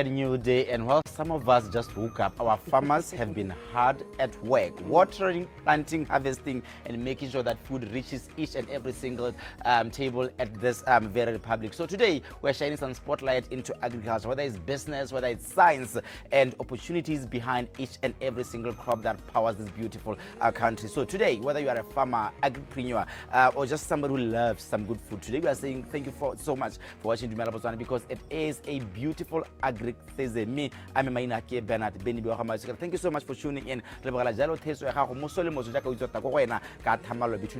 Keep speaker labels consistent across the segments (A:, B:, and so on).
A: New day, and while some of us just woke up, our farmers have been hard at work, watering, planting, harvesting, and making sure that food reaches each and every single table at this very republic. So today we're shining some spotlight into agriculture, whether it's business, whether it's science, and opportunities behind each and every single crop that powers this beautiful country. So today, whether you are a farmer, agripreneur, or just somebody who loves some good food, today we are saying thank you so much for watching Dumela Botswana, because it is a beautiful agri Thursday. Me, I'm Mainake Bernard Beni. Thank you so much for tuning in. Between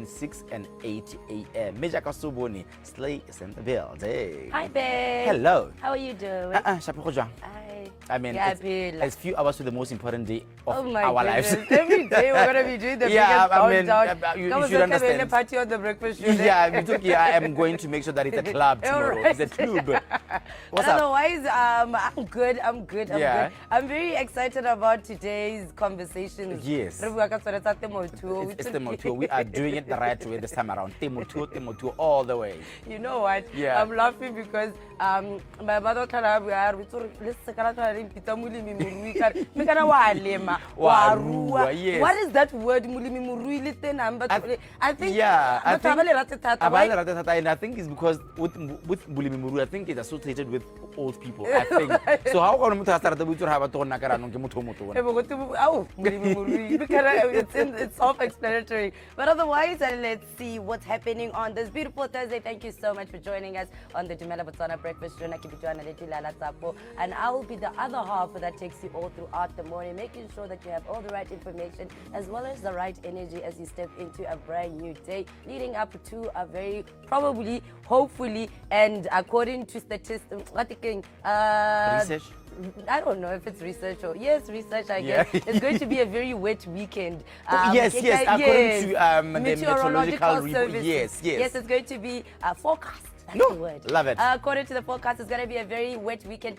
A: 6 and 8 a.m. Meja Kasuboni, Slay Centerville.
B: Hi, babe.
A: Hello.
B: How are you doing?
A: I mean, it's few hours to the most important day of our lives.
B: Every day we're going to be doing the biggest countdown.
A: You should understand.
B: A party on the breakfast show.
A: I am going to make sure that it's a club tomorrow. Right. It's a club. What's up?
B: Otherwise, I'm good. I'm good. I'm very excited about today's conversation.
A: Yes. It's Temo 2. We are doing it the right way this time around. Temo 2, all the way.
B: You know what? Yeah. I'm laughing because my mother told me, what is that word? I think
A: I think it's because with Bulimimuru, I think it's associated with old people. I think. So how come
B: it's self-explanatory. But otherwise, let's see what's happening on this beautiful Thursday. Thank you so much for joining us on the Dumela Botswana Breakfast Show. And I will be the other half that takes you all throughout the morning, making sure that you have all the right information as well as the right energy as you step into a brand new day, leading up to a very probably, hopefully, and according to statistics,
A: research.
B: I don't know if it's research or research. I guess it's going to be a very wet weekend.
A: According to the meteorological
B: service.
A: Yes,
B: it's going to be a forecast.
A: Love it.
B: According to the forecast, it's going to be a very wet weekend.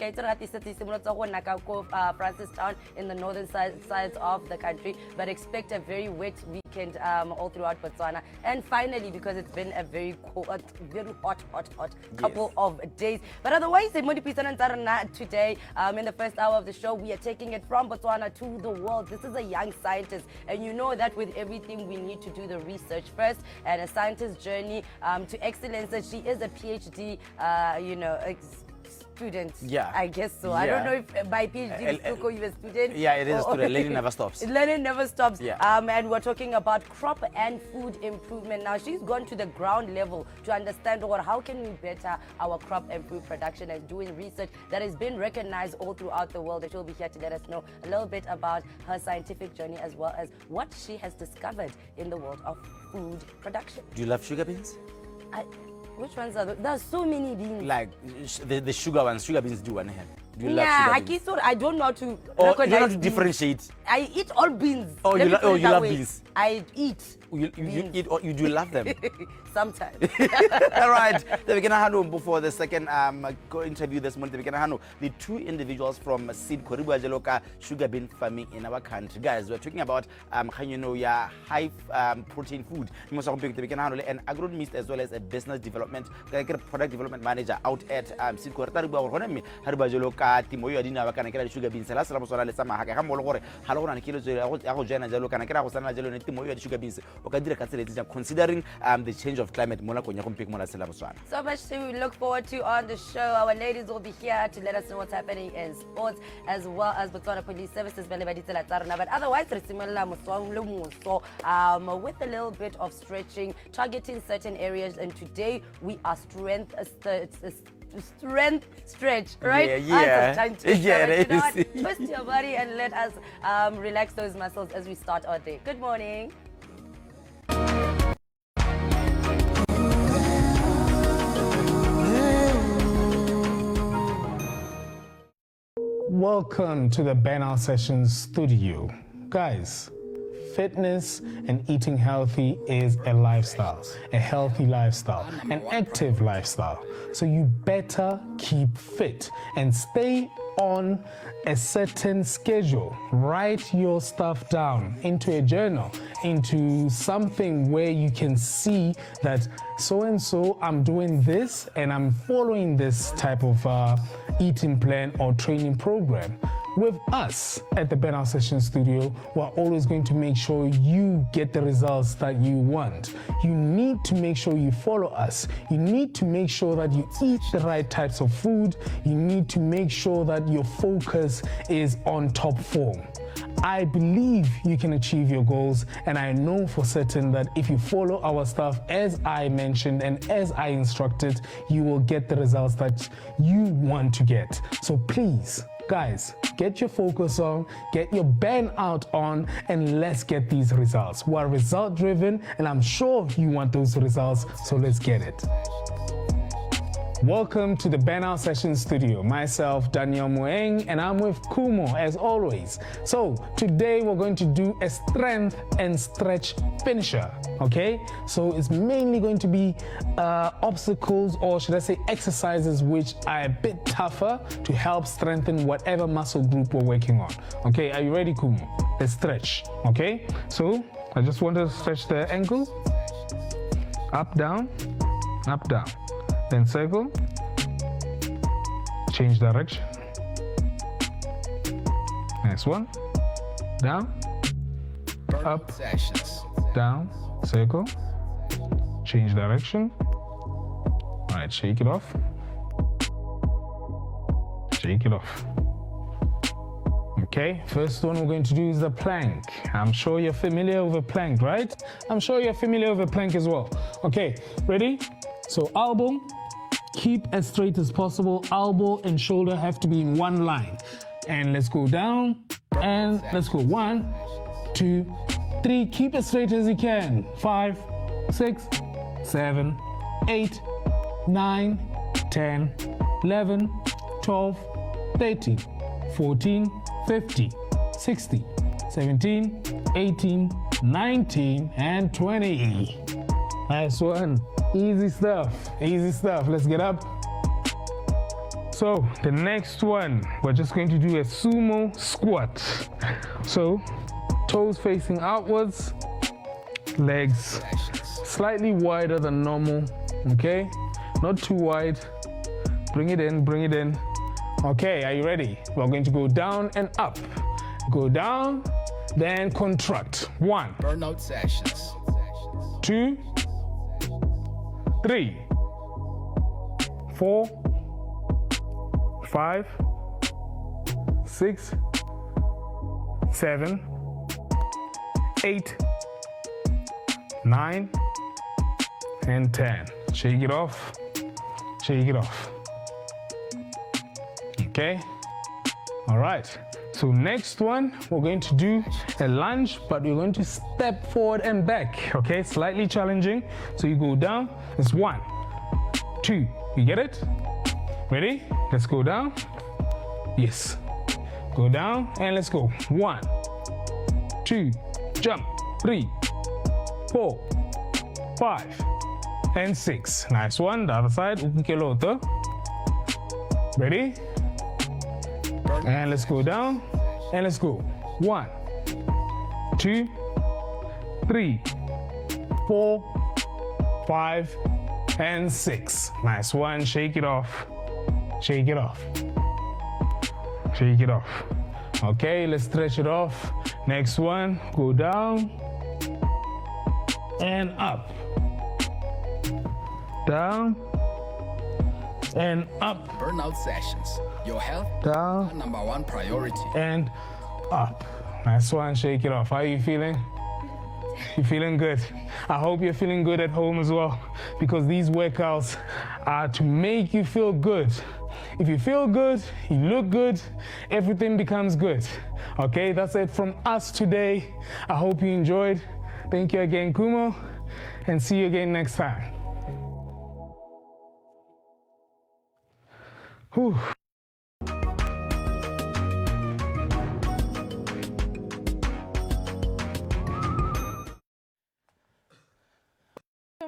B: Francistown in the northern sides of the country, but expect a very wet weekend all throughout Botswana. And finally, because it's been a very cold, very hot couple of days. But otherwise, today, in the first hour of the show, we are taking it from Botswana to the world. This is a young scientist, and you know that with everything, we need to do the research first. And a scientist's journey to excellence, that she is a PhD, student. I guess so. I don't know if by PhD you a student.
A: It is a student. Learning never stops.
B: Learning never stops. And we're talking about crop and food improvement. Now, she's gone to the ground level to understand how can we better our crop and food production, and doing research that has been recognized all throughout the world. She'll be here to let us know a little bit about her scientific journey as well as what she has discovered in the world of food production.
A: Do you love sugar beans?
B: Which ones are those? There's so many beans.
A: Like the sugar ones. Sugar beans do one have. Do you love sugar beans?
B: I don't know how to
A: you don't know to differentiate.
B: I eat all beans.
A: You love beans.
B: I eat.
A: You eat, or you do love them?
B: Sometimes.
A: All right. Before the second interview this morning, the two individuals from Seed Koribu sugar bean farming in our country. Guys, we're talking about high protein food. An agronomist as well as a business development, product development manager out at Seed Koribu. Sugar beans. Considering the change of climate.
B: So much to look forward to on the show. Our ladies will be here to let us know what's happening in sports as well as Botswana Police Services. But otherwise, with a little bit of stretching, targeting certain areas, and today we are strength stretch, right?
A: It is.
B: Twist your body and let us relax those muscles as we start our day. Good morning.
C: Welcome to the Banal Sessions studio. Guys, fitness and eating healthy is a lifestyle, a healthy lifestyle, an active lifestyle. So you better keep fit and stay on a certain schedule. Write your stuff down into a journal, into something where you can see that so and so I'm doing this and I'm following this type of eating plan or training program. With us at the Burnout Session Studio, we're always going to make sure you get the results that you want. You need to make sure you follow us. You need to make sure that you eat the right types of food. You need to make sure that your focus is on top form. I believe you can achieve your goals, and I know for certain that if you follow our stuff as I mentioned and as I instructed, you will get the results that you want to get. So please, guys, get your focus on, get your burnout on, and let's get these results. We're result driven, and I'm sure you want those results, so let's get it. Welcome to the Burnout Session Studio. Myself, Daniel Moeng, and I'm with Kumo as always. So today we're going to do a strength and stretch finisher, okay? So it's mainly going to be obstacles, or should I say exercises, which are a bit tougher to help strengthen whatever muscle group we're working on. Okay, are you ready, Kumo? Let's stretch, okay? So I just want to stretch the ankle, up, down, then circle, change direction. Next one, down, up, down, circle, change direction. All right, shake it off. Shake it off. Okay, first one we're going to do is the plank. I'm sure you're familiar with a plank, right? I'm sure you're familiar with a plank as well. Okay, ready? So elbow, keep as straight as possible. Elbow and shoulder have to be in one line. And let's go down, and let's go 1, 2, 3. Keep as straight as you can. 5, 6, 7, 8, 9, 10, 11, 12, 13, 14, 15, 16, 17, 18, 19, and 20. Nice one. Easy stuff, easy stuff. Let's get up. So the next one, we're just going to do a sumo squat. So toes facing outwards, legs slightly wider than normal, okay? Not too wide. Bring it in, bring it in. Okay, are you ready? We're going to go down and up. Go down, then contract. 1.
D: Burnout sessions.
C: 2, 3, 4, 5, 6, 7, 8, 9, and 10. Shake it off. Shake it off. Okay? All right. So next one, we're going to do a lunge, but we're going to step forward and back, okay? Slightly challenging. So you go down, it's 1, 2, you get it? Ready? Let's go down. Yes. Go down, and let's go. 1, 2, jump, 3, 4, 5, and 6. Nice one. The other side, ukikeloto. Ready? And let's go down, and let's go. 1, 2, 3, 4, 5, and 6. Nice one. Shake it off. Shake it off. Shake it off. Okay, let's stretch it off. Next one, go down and up. Down and up.
D: Burnout sessions. Your health,
C: Down
D: number 1 priority.
C: and up. Nice one. Shake it off. How are you feeling? You feeling good? I hope you're feeling good at home as well, because these workouts are to make you feel good. If you feel good, you look good, everything becomes good. Okay, that's it from us today. I hope you enjoyed. Thank you again, Kumo, and see you again next time. Whew.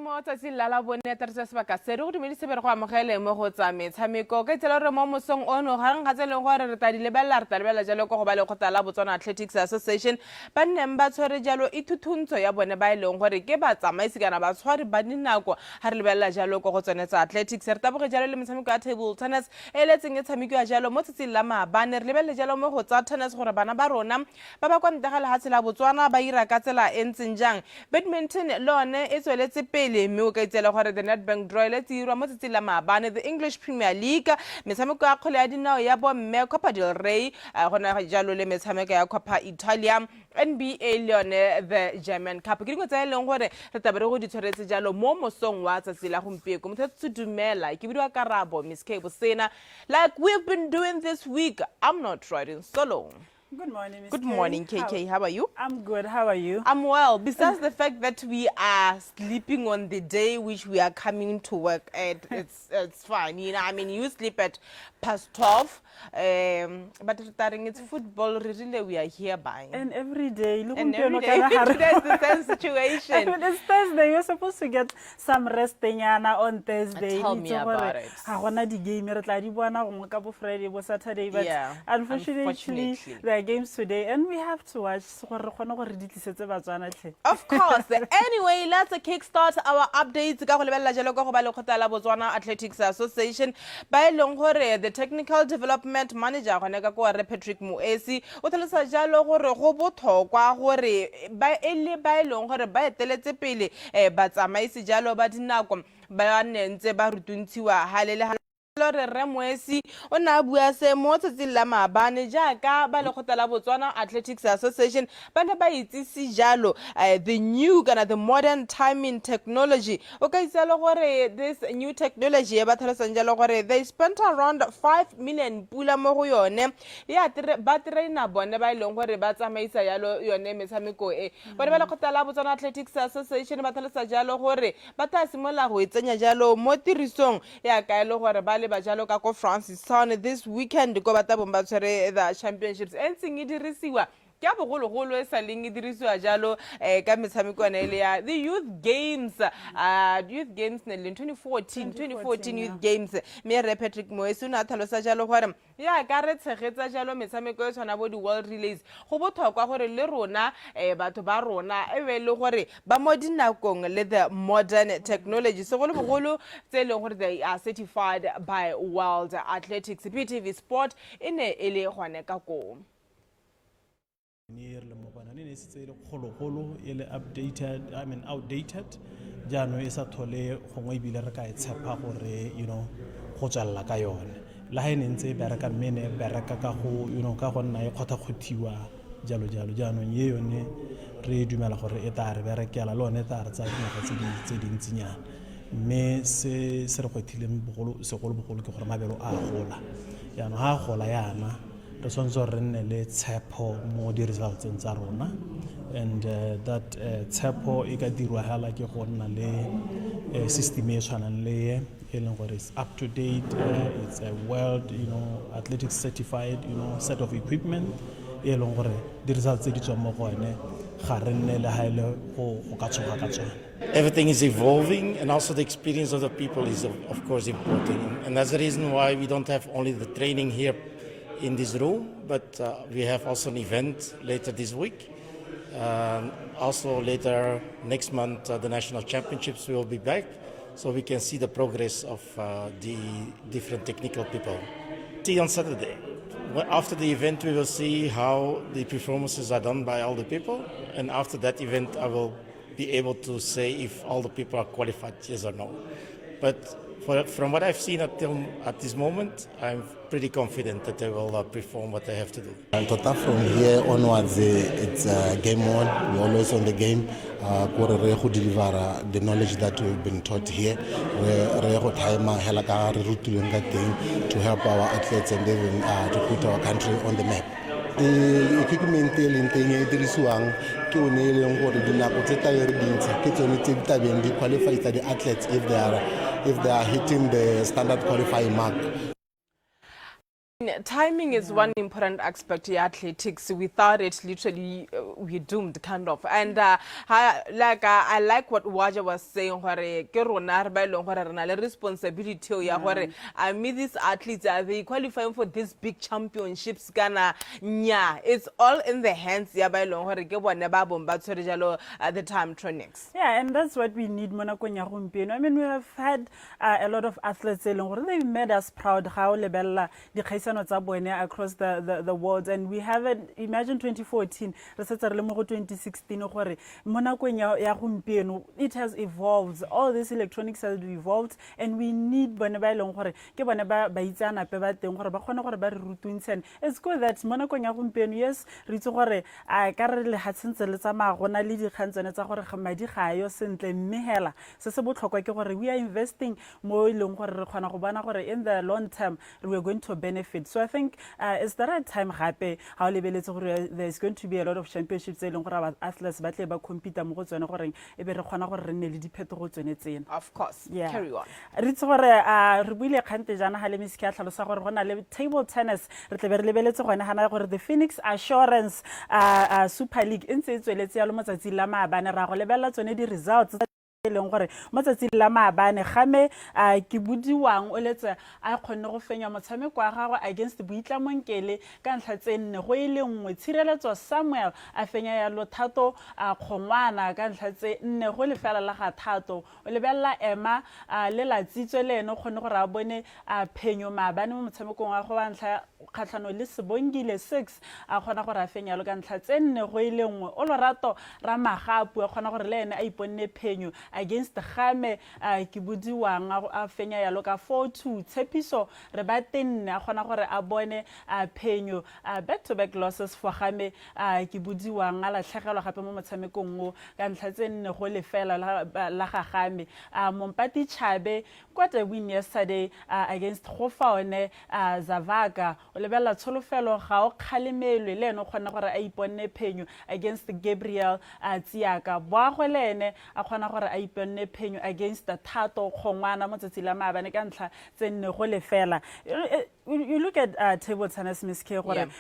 E: mo tsatsing la bone ta re sebaka se re go dumedise be re go amogele mo go tsa metshameko ka tsela re mo mosong ono ga nga tseleng gore re ta di lebella jalo go ba le go tala Botswana Athletics Association ba nnem ba tshwere jalo ithuthuntsho ya bone ba ileng gore ke ba tsamaisi kana ba tshware ba dinako ha re lebella jalo go tsone tsa athletics re taboge jalo le metshameko ya table tennis le tseng e tshameko ya jalo mo tsatsing la maabane re lebelle jalo mo go tsa tennis gore bana ba rona ba ba kwa ntegala ha tsela Botswana ba ira ka tsela entseng jang badminton lone e tsweletse pele mme o ka itsela gore the Nedbank draw le tsirwa mo tsatsing la maabane the English Premier League metshameko ya kgole ya dinao ya bomme Copa del Rey gona jalo le metshameko ya Copa Italia NBA lone the German Cup ke dingwe tsa eleng gore re tabere go di tshwaretse jalo mo mosong wa tsatsi la gompieko mo tse dumela ke bidwa Karabo Miss K Bosena like we've been doing this week. I'm not riding solo.
F: Good morning, Ms.
E: Good morning, KK. How are you?
F: I'm good. How are you?
E: I'm well. Besides the fact that we are sleeping on the day which we are coming to work at, it's fine. You know, I mean, you sleep at past 12, but starting it's football. Really, we are here by.
F: And every day. Look,
E: and every day. Today's the same situation.
F: I mean, it's Thursday. You're supposed to get some resting on Thursday.
E: Tell me about it.
F: I want to game. Friday, Saturday, but
E: yeah,
F: unfortunately, there are games today, and we have to watch.
E: Of course. Anyway, let's kickstart our updates. Botswana Athletics Association. By Longore, the technical development manager, Patrick Muesi, Otelasa Jalo, Roboto, Quahore, by Eli by Longore, by Teletepele, but Amaisi Jalo, but Nakom, Bayan and Zebarutuntiwa, Halele. Lore Remwesi o na bua se mo tsatsing la maabane jaaka ba le gotela Botswana Athletics Association ba ne ba itsisi jalo the new kana the modern timing technology o ka isalo gore this new technology e ba tlhalosang jalo gore they spent around 5 million pula mo go yone ya ba traina bone ba ileng gore ba tsamaisa jalo yone metshameko e ba le gotela Botswana Athletics Association ba tlhalosa jalo gore ba ta simola go itsenya jalo mo tirisong ya ka ile gore ba le ba jalo ka ko France Town this weekend go bata bomba tshwere the championships entseng e dirisiwa ke a bogologolo e sa leng e dirisiwa jalo ka metshameko ne ile ya the youth games ne le 2014 youth games me re Patrick Moesi na thalosa jalo gore ya ka re tshegetsa jalo metshameko e tshwana bo di world relays go botlhokwa gore le rona batho ba rona e be le gore ba mo dinakong le the modern technology so go le bogolo tse leng gore they are certified by World Athletics PTV Sport ene ele gone ka ko
G: outdated jaano e sa thole gongwe bile re ka e tshepa gore go tswalla ka yone la ha ne ntse bereka mmene bereka ka go ka go nna e khotha khothiwa jalo jaanong ye yone re dumela gore e ta re berekela le one ta re tsa dingwaga tse dintsinyana mme se re kgwethileng segolo ke gore mabelo a gola jaanong ha gola yana re tshwanetse re nne le tshepo mo di results tsa rona and that tshepo e ka dirwa hala ke go nna le system e tshwanang le e leng gore is up to date it's a world athletics certified set of equipment e leng gore di results tse di tswang mo go ene ga re nne le haele go ka tshoga ka tsona.
H: Everything is evolving, and also the experience of the people is of course important, and that's the reason why we don't have only the training here in this room, but we have also an event later this week. Also later next month, the national championships will be back, so we can see the progress of the different technical people. See on Saturday. After the event, we will see how the performances are done by all the people, and after that event, I will be able to say if all the people are qualified, yes or no. But from what I've seen at this moment, I'm pretty confident that they will perform what they have to do.
I: From here onwards, it's game mode. We're always on the game. We deliver the knowledge that we've been taught here. We to help our athletes and even to put our country on the map. The equipment e dirisiwang ke one e leng gore dinako tse tla re dintsi ke tsone tse di tabeng di qualify the athletes if they are hitting the standard qualifying mark.
E: Timing is one important aspect of athletics. Without it, literally, we're doomed, kind of. And I like what Waja was saying. The responsibility. I mean, these athletes are they qualifying for these big championships? It's all in the hands at the time trainings.
F: Yeah, and that's what we need. I mean, we have had a lot of athletes saying they've made us proud. How lebella across the world, and we haven't. Imagine 2014, 2016, it has evolved. All these electronics have evolved, and we need it's good that yes, we are investing more in the long term we are going to benefit. So I think it's the right time there's going to be a lot of championships athletes compete
E: Of course.
F: Yeah.
E: Carry on.
F: Table tennis the Phoenix Assurance Super League results matsatsi la maabane game ke budiwang o letse a khonne go fenya motshameko wa gagwe against Boitlamonkele ka ntlha tse nne go ile nngwe tshireletso Samuel a fenya ya Lothato Khongwana ka ntlha tse nne go lefela la ga Thato o lebella Emma le la tsitswe le eno khonne go ra bone phenyo maabane mo motshamekong wa go ba ntlha khatlhano le Sebongile 6 a khona go ra fenya lo ka ntlha tse nne go ile nngwe o Lorato Ramagapu a khona gore le ene a iponne phenyo against Game Kibudiwang a fenya ya loka 4-2 Tshepiso re ba tenne a khona gore a bone phenyo back to back losses for Game Kibudiwang a la tlhagelwa gape mo motshamekong o ka ntlha tse nne go lefela la ga Game Mompati Chabe got a win yesterday against Gofaone Zavaga o lebella tsholofelo ga o khalemelwe le eno khona gore a iponne phenyo against Gabriel Tsiaka boagwe le ene a khona gore a iponne phenyo against Thato Khongwana mo tsatsi la maabane ka ntlha tse nne go lefela. You look at table tennis, Ms. K.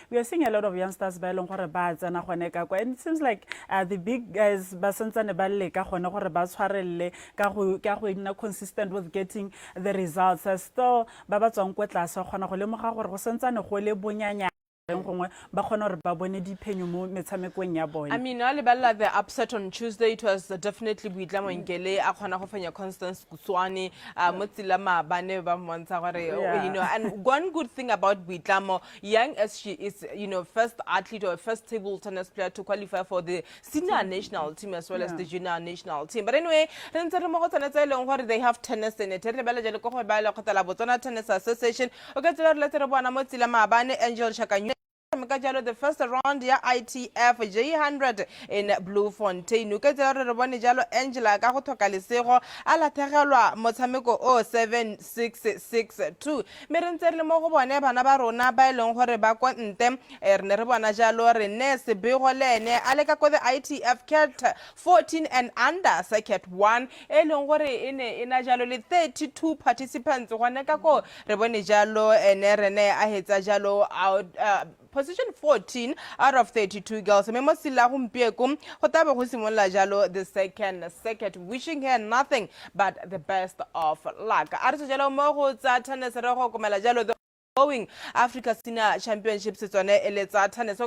F: We are seeing a lot of youngsters by long and it seems like the big guys consistent with getting the results. Still, I mean,
E: the upset on Tuesday, it was definitely Boitlamonkele Ngele, Constance Kuswani, Motsilama Bane, you know. And one good thing about Boitlamo, young as she is, you know, first athlete or first table tennis player to qualify for the senior national team as well as the junior national team. But anyway, they have tennis in it. Tennis Association. Angel Shakanya. The first round ya ITF J100 in Bloemfontein. Angela ka go thoka lesego a la thegelwa motshameko 07662. Merentse le mo go bone bana ba rona ba eleng gore ba kwa nte re ne re bona jalo re ne se bego le ene a le ka go the ITF cat 14 and under circuit 1 eleng gore ina jalo le 32 participants gone ka go re bone jalo ene re ne a hetsa jalo out position 14 out of 32 girls. The second circuit, wishing her nothing but the best of luck. The going Africa Senior Championships is on tennis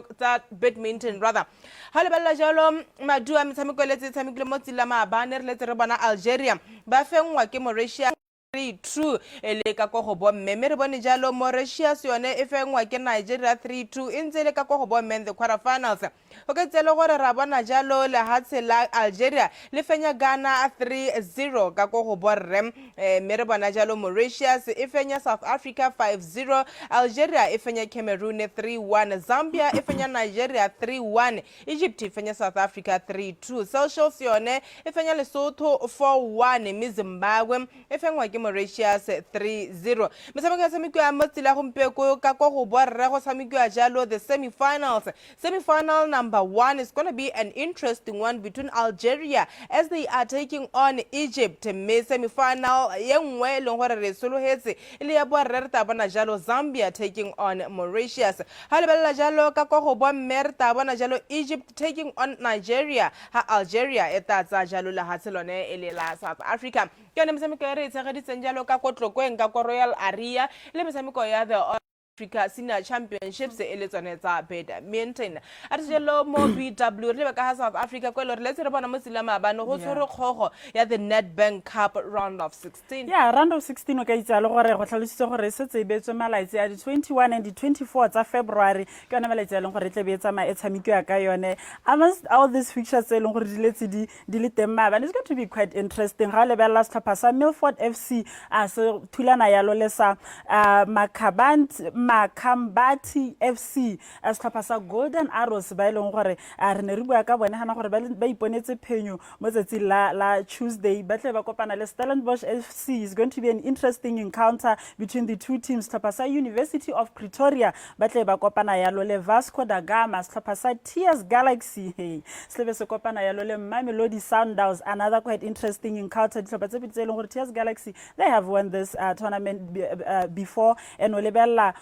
E: badminton rather. Halibala jalo madua mitamiko leti tamiko motilama banner letter bana Algeria. Bafengwa ke Mauritius 3-2 eleka ko go mmemme bone jalo Mauritius yone e fengwa ke Nigeria 3-2 intse ka ko go men the quarterfinals o ke tselo gore ra bona jalo le hatse la Algeria le fenya Ghana 3-0 ka ko go borre mere bona jalo Mauritius e fenya South Africa 5-0 Algeria e fenya Cameroon 3-1 Zambia e fenya Nigeria 3-1 Egypt e fenya South Africa 3-2 Seychelles yone e fenya Lesotho 4-1 Zimbabwe e fengwa ke Mauritius 3-0. Metshameko ya tshamekiwa mo tsela gompieko ka go borre go tshamekiwa jalo the semi-finals. Semi-final number 1 is going to be an interesting one between Algeria as they are taking on Egypt. Me semi-final ye nngwe le gore re solohetse ile ya borre re ta bona jalo Zambia taking on Mauritius. Ha le bella jalo ka go bomme re ta bona jalo Egypt taking on Nigeria. Ha Algeria e ta tsa jalo la hatselone ele la South Africa. Ke ne metshameko ya re tshegeditseng jalo ka kotlokwen ka Royal Area le metshameko ya the Africa Senior Championships ele tsone tsa badminton. A tselo mo BW re ka South Africa kwelo re letse re bona mo tsela mabane go tshwere kgogo ya the Nedbank Cup round of 16.
F: Yeah, round of 16 o ka itse le gore go tlhalositse gore se tse betswe malaitse a di 21 and di 24 tsa February ke yone malaitse a leng gore tle be tsama e tshamikwa ka yone. Amongst all these fixtures tse leng gore di letse di le teng mabane, it's going to be quite interesting. Ga le bella setlhopha sa Milford FC a se thulana yalo le sa Makambati FC as setlhopha Golden Arrows ba ileng gore re ne re bua ka bone hana gore ba iponetse phenyo mo tsatsi la Tuesday ba tle ba kopana le Stellenbosch FC. Is going to be an interesting encounter between the two teams. Setlhopha University of Pretoria ba tle ba kopana yalo le Vasco da Gama. Setlhopha Tears Galaxy se se kopana yalo le Mamelodi Sundowns. Another quite interesting encounter. Setlhopha tse pitse gore Tears Galaxy, they have won this tournament before, and Olebella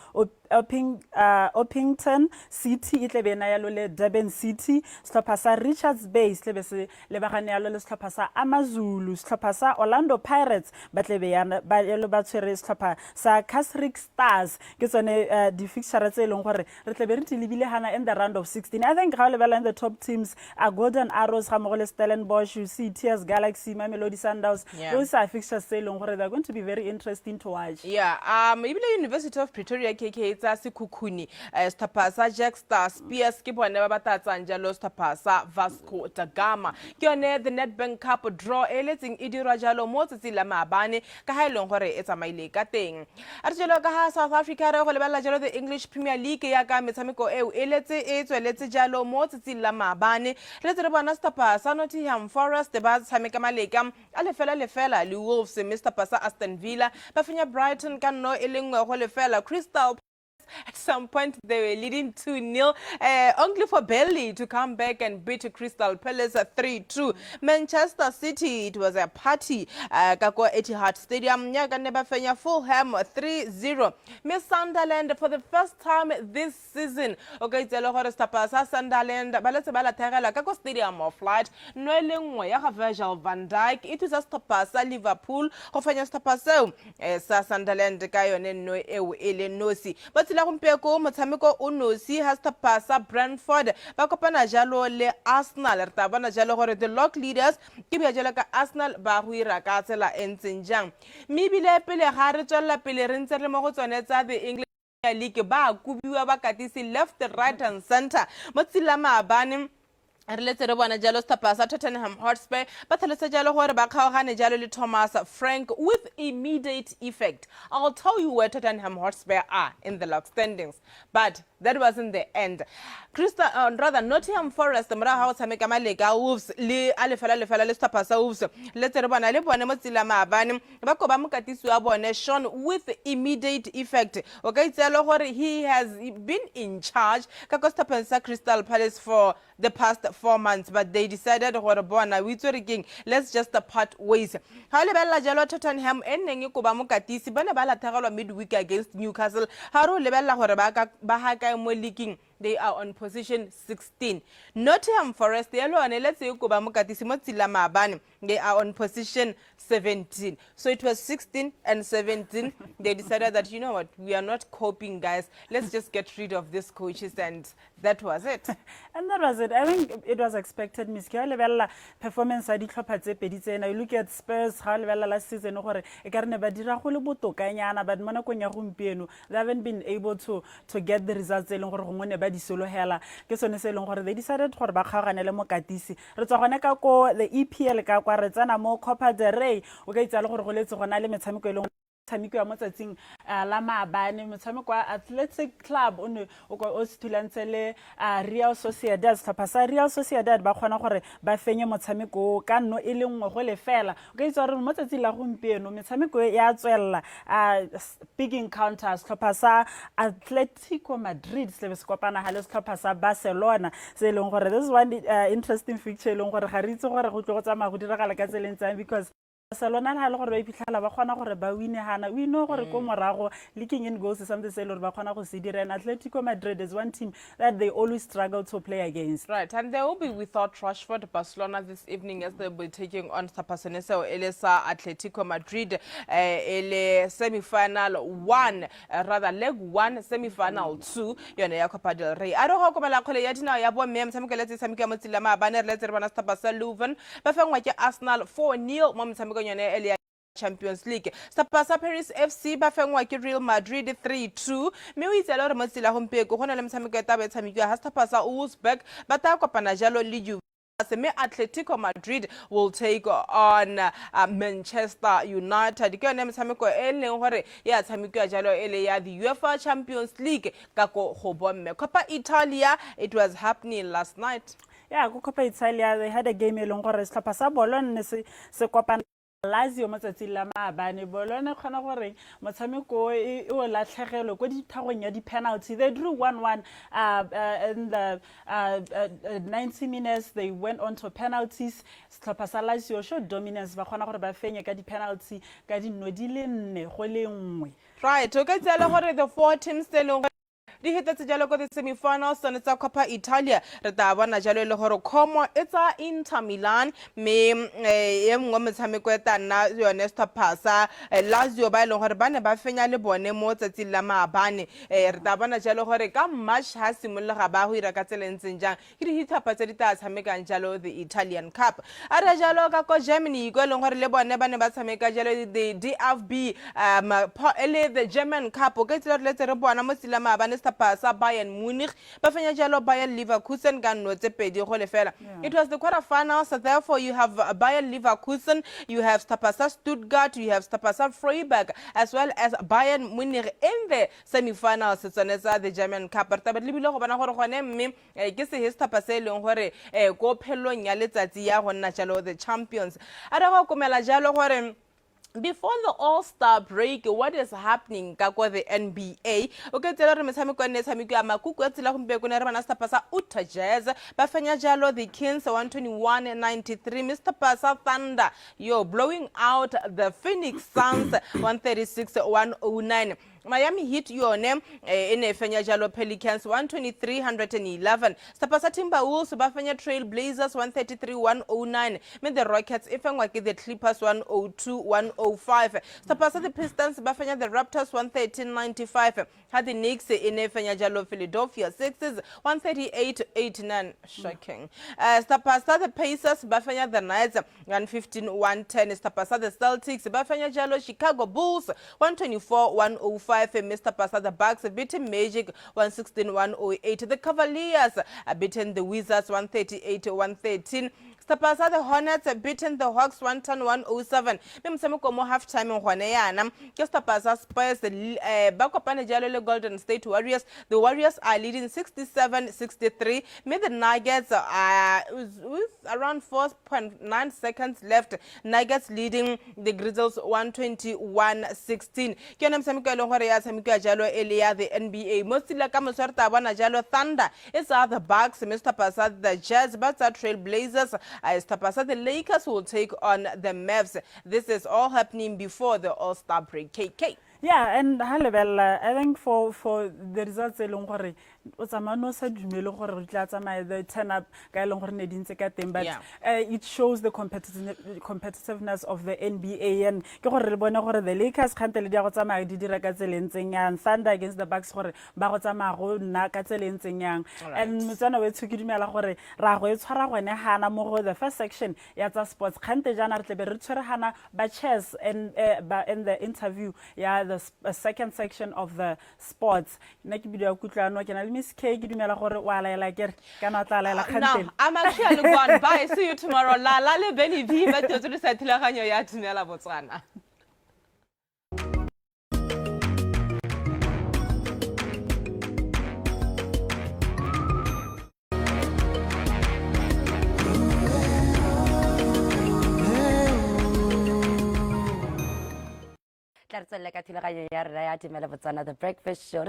F: Opington City itle na yalo le Durban City. Setlhopha sa Richards Bay itle se le bagane yalo le setlhopha sa Amazulu. Setlhopha sa Orlando Pirates ba tle be yana ba yelo ba tshwere setlhopha sa Casrick Stars ke tsone di fixture tse leng gore re tle be re tilebile hana in the round of 16. I think ga le bala in the top teams are Golden Arrows ga mo le Stellenbosch, you see Tears Galaxy, Mamelodi Sundowns. Those are fixtures tse leng gore they're going to be very interesting to watch.
E: Yeah, ibile University of Pretoria KK tsa Sekhukhuni setlhopha sa Jack Star Spears ke bone ba batatsang jalo setlhopha sa Vasco da Gama. Ke yone the Nedbank Cup draw eletseng e dirwa jalo mo tsatsi la maabane ka ha ileng gore e tsamaile ka teng. A re jalo ka ha South Africa re go lebella jalo the English Premier League ya ka metshameko eo eletse e tsweletse jalo mo tsatsi la maabane. Re tsere bona setlhopha sa Nottingham Forest ba tshameka maleka a lefela le Wolves. Setlhopha sa Aston Villa ba fenya Brighton ka no e lengwe go lefela. Crystal at some point they were leading 2-0 only for Burnley to come back and beat Crystal Palace 3-2. Manchester City, it was a party kako Etihad Stadium nyaga neba fenya Fulham 3-0. Miss Sunderland for the first time this season okay tselo gore setlhopha sa Sunderland ba letse ba lathegela kako Stadium of Light no elengwe ya Virgil van Dijk. It was a setlhopha sa Liverpool go fenya setlhopha seo sa Sunderland ka yone no eo ele nosi. But la gompieko motshameko o nosi ha setlhopha sa Brentford ba kopana jalo le Arsenal. Re ta bona jalo gore the lock leaders ke bia jalo ka Arsenal ba go ira ka tsela entseng jang. Me bile pele ga re tswela pele re ntse re mo go tsone tsa the English League ba kubiwa ba katisi left, right and center mo tsela maabane. Re letse re bona jalo setlhopha sa Tottenham Hotspur ba tlhalose jalo gore ba kgaogane jalo le Thomas Frank with immediate effect. I'll tell you where Tottenham Hotspur are in the log standings, but that wasn't the end. Nottingham Forest mra ha o tshameka maleka Wolves le a lefela le setlhopha sa Wolves. Letse re bona le bone mo tsela maabane ba ko ba mokatisi wa bone Sean with immediate effect. O ka itselo gore he has been in charge ka setlhopha sa Crystal Palace for the past 4 months, but they decided gore bona we tswere king, let's just part ways. Ha le bella jalo Tottenham enneng go ba mokatisi bana ba lathegelwa midweek against Newcastle. Ha ro le bella gore ba ha ka mo leaking, they are on position 16. Nottingham Forest yelo ane let's say go ba mokatisi mo tsila maabane, they are on position 17. So it was 16 and 17. They decided that, you know what, we are not coping, guys, let's just get rid of these coaches, and that was it.
F: And that was it. I think it was expected. Miss Kelebonye performance a ditlhopha tse pedi tsena. You look at Spurs ga lebella last season gore e ka rene ba dira go le botokanyana, but mo nakong ya gompieno they haven't been able to get the results tse leng gore gongwe ne ba di solohela. Ke sone se leng gore they decided gore ba kgaogane le mokatisi. Re tswa gone ka ko the EPL ka kwa re tsena mo Copa del Rey. O ka itse le gore go letse gona le metshameko e leng motshameko ya motsatsing la maabane motshameko wa athletic club o ne o situlantse le Real Sociedad setlhopha sa Real Sociedad ba kgona gore ba fenye motshameko ka nno e le nngwe go le fela o ka itse gore motsatsing la gompieno metshameko ya tswella big encounters setlhopha sa Atletico Madrid se le se kopana ha le setlhopha sa Barcelona se leng gore this is one interesting fixture e leng gore ga re itse gore go tlo go tsamaya go diragala ka tseleng tsa because Barcelona ha le gore ba iphitlhela ba kgona gore ba wine hana we know gore ko morago leaking in goals is something se le ba kgona go se dira and Atletico Madrid is one team that they always struggle to play against.
E: Right, and they will be without Rashford. Barcelona this evening as they will be taking on Sub-Saharan Elisa Atletico Madrid ele semi-final 1 rather leg 1 semi-final 2 yone ya Copa del Rey. A re go komela kgole ya dinao ya bo mme mtshameko le tsameka mo tsela ma bana re le tsere bana Sub-Saharan Leuven ba fengwa ke Arsenal 4-0 mo mtshameko yone ele Champions League. Sub-Saharan Paris FC ba fengwa ke Real Madrid 3-2. Me o itse le re mo tsela gompeko go na le mtshameko eta ba tshameka ha Sub-Saharan Wolfsburg ba ta kopana jalo le Juve. Atletico Madrid will take on Manchester United. Ke yone metshameko e leng gore ya tshameko jalo ele ya the UEFA Champions League ka go bomme. Copa Italia, it was happening last night.
F: Yeah, go Copa Italia they had a game e leng gore setlhopha sa Bologna se kopana Lazio motsatsi la maabane Bologna khona gore motshameko o latlhegelo go dithagong ya di penalty they drew 1-1 in the 90 minutes they went on to penalties setlhopha sa Lazio showed dominance ba khona gore ba fenye ka di penalty ka dinodi le 4 go le 1.
E: Right, okay tsela gore the four teams tse di hitetse jalo ko the semi-finals tsone tsa Copa Italia re ta bona jalo le gore Como etsa Inter Milan me e mngwe metshameko e tana yone Sub-Saharan Lazio ba ile gore bane ba fenya le bone mo tsatsing la maabane re ta bona jalo gore ka March ha simolla ga ba go ira ka tselentseng jang ke di hitapa tse di ta tshamekang jalo the Italian Cup ara jalo ka ko Germany go le gore le bone bane ba tshameka jalo the DFB ele the German Cup o ka tsela le tsere bona mo tsela maabane Sa Bayern Munich ba fenya jalo Bayern Leverkusen ka no tse pedi go le fela. It was the quarterfinals, so therefore you have Bayern Leverkusen, you have Sub-Saharan Stuttgart, you have Sub-Saharan Freiburg as well as Bayern Munich in the semi-finals tsonetsa the German Cup. But le bile go bona gore gone mme ke se histapa se leng gore go phelong ya letsatsi ya gonna jalo the champions. A re go komela jalo gore before the All-Star break, what is happening ka kwa the NBA? Okay, tsela re metshameko ne tshameko ya makuku ya tsela gompeko ne re bana Sub-Saharan Utah Jazz ba fenya jalo the Kings 121-93. Mr. Pasa Thunder blowing out the Phoenix Suns 136-109. Miami Heat yone ene fenya jalo Pelicans 123-111. Sub-Saharan Timberwolves ba fenya Trail Blazers 133-109. Me the Rockets ifengwa ke the Clippers 102-105. Sub-Saharan the Pistons ba fenya the Raptors 113-95. Had the Knicks ene fenya jalo Philadelphia Sixers 138-89. Shocking. Sub-Saharan the Pacers ba fenya the Knights 115-110. Sub-Saharan the Celtics ba fenya jalo Chicago Bulls 124-105. Mr. Pasa the Bucks beating Magic 116-108. The Cavaliers beating the Wizards 138-113. Sub-Saharan the Hornets beating the Hawks 110-107. Mtshameko mo half time ngwane yana ke Sub-Saharan Spurs ba kopane jalo le Golden State Warriors. The Warriors are leading 67-63. Me the Nuggets with around 4.9 seconds left. Nuggets leading the Grizzlies 121-16. Ke yona mtshameko le gore ya tshameko jalo ele ya the NBA. Mostly ka moswarta bona jalo Thunder is the Bucks. Mr. Pasa the Jazz but the Trail Blazers. Sub-Saharan the Lakers will take on the Mavs. This is all happening before the All-Star break. KK.
F: Yeah, and I think for the results elong gore o tsamano sa dumelo gore re tla tsamaya the turn up ka elong gore ne dintse ka teng but it shows the competitiveness of the NBA and ke gore re bone gore the Lakers khantele dia go tsamaya di dira ka tselentseng yang Thunder against the Bucks gore ba go tsamaya go nna ka tselentseng yang and motsana we tshukidimela gore ra go e tshwara gone hana mo go the first section ya tsa sports khante jana re tlebe re tshwere hana ba chess and in the interview the second section of the sports nna ke bidio kutlano ke na le Miss K ke dumela gore wa laela kere kana tla laela khantele
E: I'm actually gone. Bye, see you tomorrow. La le Benny V ba tlo tsho sa thulaganyo ya Tumela Botswana.
B: The breakfast show.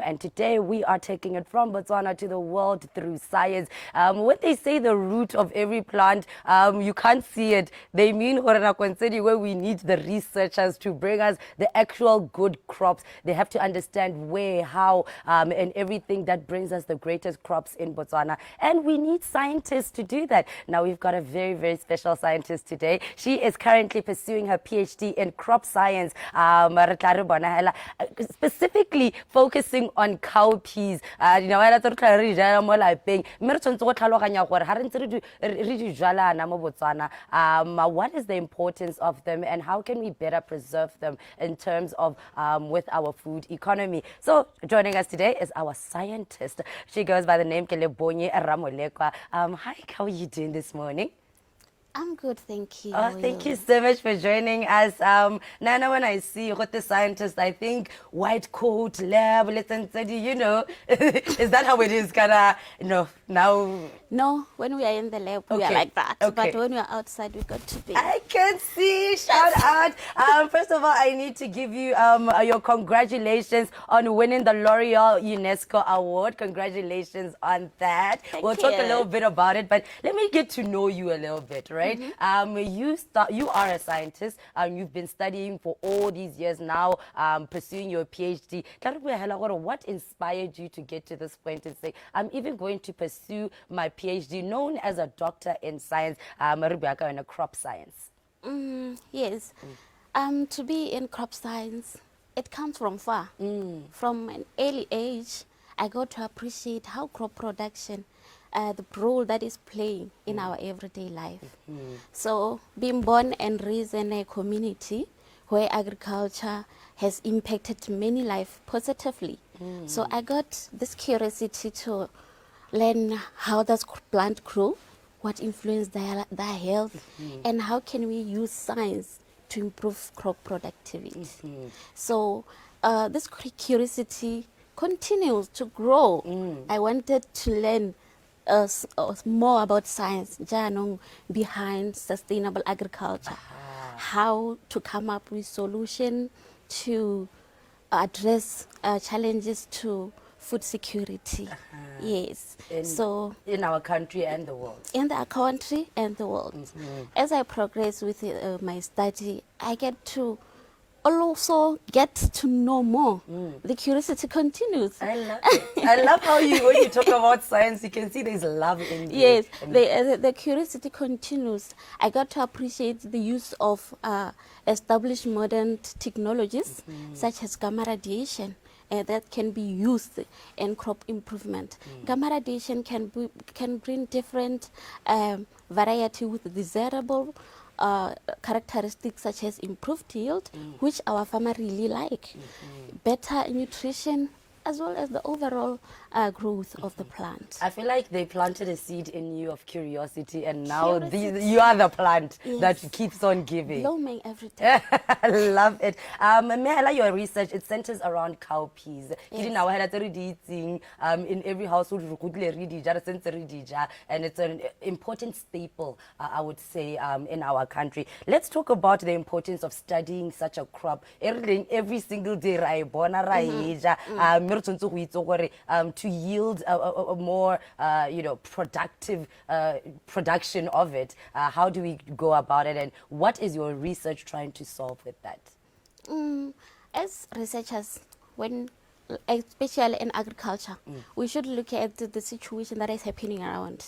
B: And today we are taking it from Botswana to the world through science. When they say the root of every plant, you can't see it. They mean where we need the researchers to bring us the actual good crops. They have to understand where, how, and everything that brings us the greatest crops in Botswana. And we need scientists to do that. Now we've got a very, very special scientist today. She is currently pursuing her PhD in crop science, specifically focusing on cowpeas. What is the importance of them and how can we better preserve them in terms of with our food economy? So joining us today is our scientist. She goes by the name Kelebonye Ramolekwa. Hi, how are you doing this morning?
J: I'm good, thank you.
B: Oh, thank you so much for joining us. Nana, when I see you, the scientist, I think white coat, lab, let's study, you know. Is that how it is? Kinda, now?
J: No, when we are in the lab, we are like that.
B: Okay.
J: But when we are outside, we got to be.
B: I can see. Shout out. First of all, I need to give you your congratulations on winning the L'Oreal UNESCO Award. Congratulations on that. We'll talk a little bit about it, but let me get to know you a little bit, right? You are a scientist. You've been studying for all these years now, pursuing your PhD. What inspired you to get to this point and say, I'm even going to pursue my PhD, known as a doctor in science, in a crop science?
J: Yes. To be in crop science, it comes from far. From an early age, I got to appreciate how crop production, the role that is playing in our everyday life. So being born and raised in a community where agriculture has impacted many lives positively. So I got this curiosity to learn how does plant grow, what influence their health, and how can we use science to improve crop productivity. So this curiosity continues to grow. I wanted to learn more about science behind sustainable agriculture, how to come up with solutions to address challenges to food security. Yes. So
B: in our country and the world.
J: In our country and the world. As I progress with my study, I get to also get to know more. The curiosity continues.
B: I love it. I love how when you talk about science, you can see there's love in you.
J: Yes, the curiosity continues. I got to appreciate the use of established modern technologies such as gamma radiation. That can be used in crop improvement. Gamma radiation can bring different variety with desirable characteristics such as improved yield, which our farmer really like, better nutrition, as well as the overall growth of the plant.
B: I feel like they planted a seed in you of curiosity, and now you are the plant that keeps on giving.
J: Blooming every day.
B: I love it. Mehela, your research, it centers around cowpeas. In every household, and it's an important staple, I would say, in our country. Let's talk about the importance of studying such a crop. Every single day, to yield a more productive production of it. How do we go about it, and what is your research trying to solve with that?
J: As researchers, especially in agriculture, we should look at the situation that is happening around.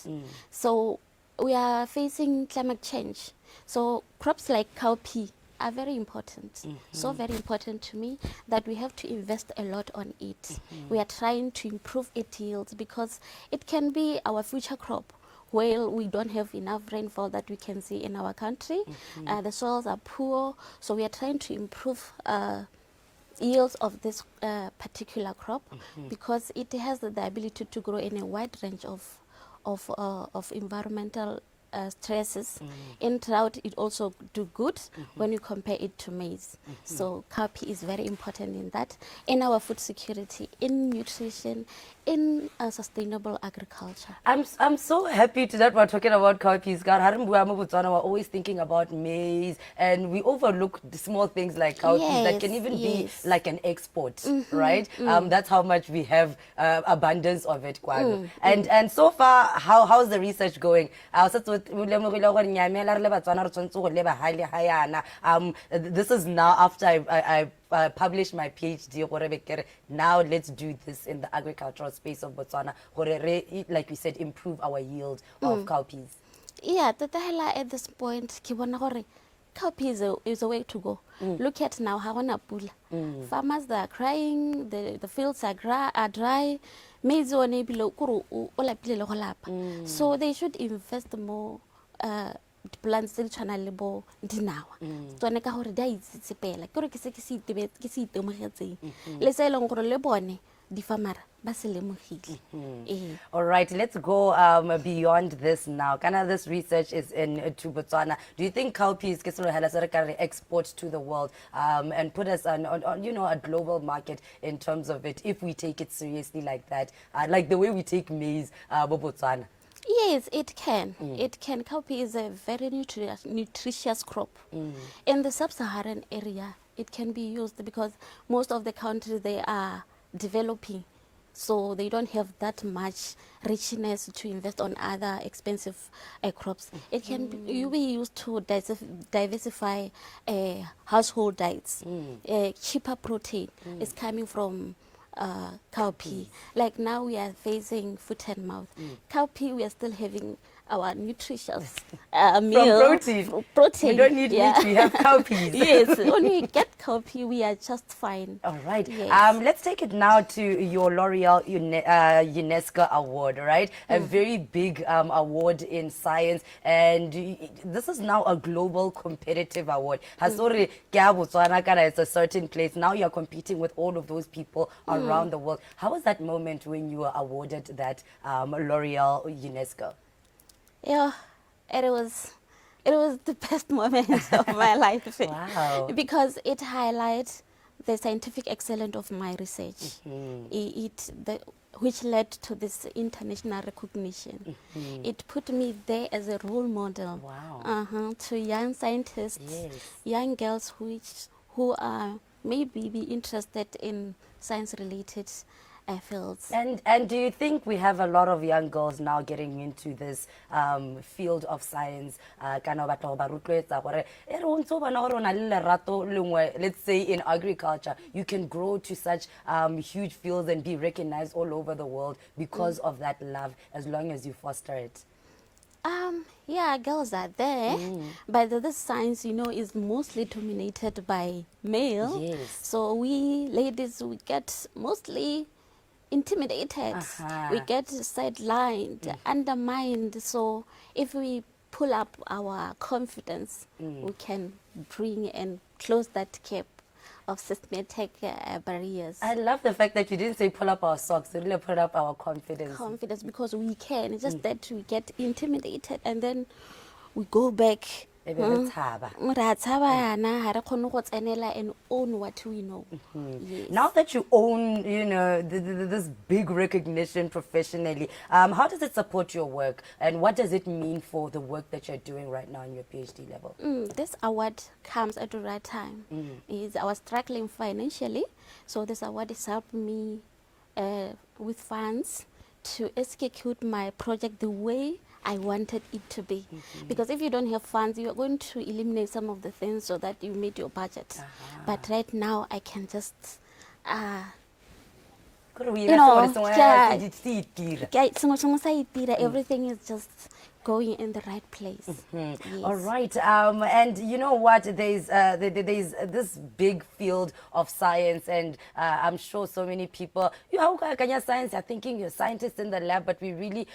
J: So we are facing climate change. So crops like cowpea are very important. So very important to me that we have to invest a lot on it. We are trying to improve its yields because it can be our future crop. Well, we don't have enough rainfall that we can see in our country. The soils are poor, so we are trying to improve yields of this particular crop because it has the ability to grow in a wide range of environmental stresses. In drought, it also do good when you compare it to maize. So cowpea is very important in that, in our food security, in nutrition, in sustainable agriculture.
B: I'm so happy to that we're talking about cowpeas. God, we're always thinking about maize, and we overlook the small things like cowpeas that can even be like an export, right? That's how much we have abundance of it, Kwano. And so far, how's the research going? This is now after I published my PhD. Now let's do this in the agricultural space of Botswana, like we said, improve our yield of cowpeas.
J: Yeah, at this point, cowpea is a way to go. Look at now how on a pool. Farmers, they are crying, the fields are dry. So they should invest more plants tse di tshwana le bo dinawa tsone ka gore di a itsetsepela ke gore ke se itemogetseng le se e leng gore le bone di farmera ba se lemogile.
B: All right, let's go beyond this now. Kana this research is in to Botswana. Do you think cowpeas can export to the world and put us on a global market in terms of it if we take it seriously like that, like the way we take maize, Botswana?
J: Yes, it can. It can. Cowpea is a very nutritious crop. In the Sub-Saharan area, it can be used because most of the countries, they are developing. So they don't have that much richness to invest on other expensive crops. It can be used to diversify household diets. Cheaper protein is coming from cowpea. Like now we are facing foot and mouth. Cowpea, we are still having our nutritious meal.
B: From protein. We don't need meat, we have cowpeas.
J: Yes, when we get cowpea, we are just fine.
B: All right.
J: Yes.
B: Let's take it now to your L'Oreal UNESCO award, right? A very big award in science, and this is now a global competitive award. Hasori it's a certain place. Now you're competing with all of those people around the world. How was that moment when you were awarded that L'Oreal UNESCO?
J: Yeah, it was the best moment of my life.
B: Wow.
J: Because it highlights the scientific excellence of my research, which led to this international recognition. It put me there as a role model.
B: Wow.
J: To young scientists, young girls who are maybe be interested in science-related fields.
B: And do you think we have a lot of young girls now getting into this field of science? Let's say in agriculture, you can grow to such huge fields and be recognized all over the world because of that love, as long as you foster it.
J: Yeah, girls are there, but this science, is mostly dominated by male.
B: Yes.
J: So we ladies, we get mostly intimidated, we get sidelined, undermined. So if we pull up our confidence, we can bring and close that gap of systematic barriers.
B: I love the fact that you didn't say pull up our socks, you really put up our confidence.
J: Confidence, because we can. It's just that we get intimidated and then we go back. And own what we know. Yes.
B: Now that you own, this big recognition professionally, how does it support your work, and what does it mean for the work that you're doing right now in your PhD level?
J: This award comes at the right time. I was struggling financially, so this award has helped me with funds to execute my project the way I wanted it to be. Because if you don't have funds, you are going to eliminate some of the things so that you meet your budget. But right now, I can just, everything is just going in the right place. Yes.
B: All right, and you know what? There's this big field of science, and I'm sure so many people, science, are thinking you're scientists in the lab, but we really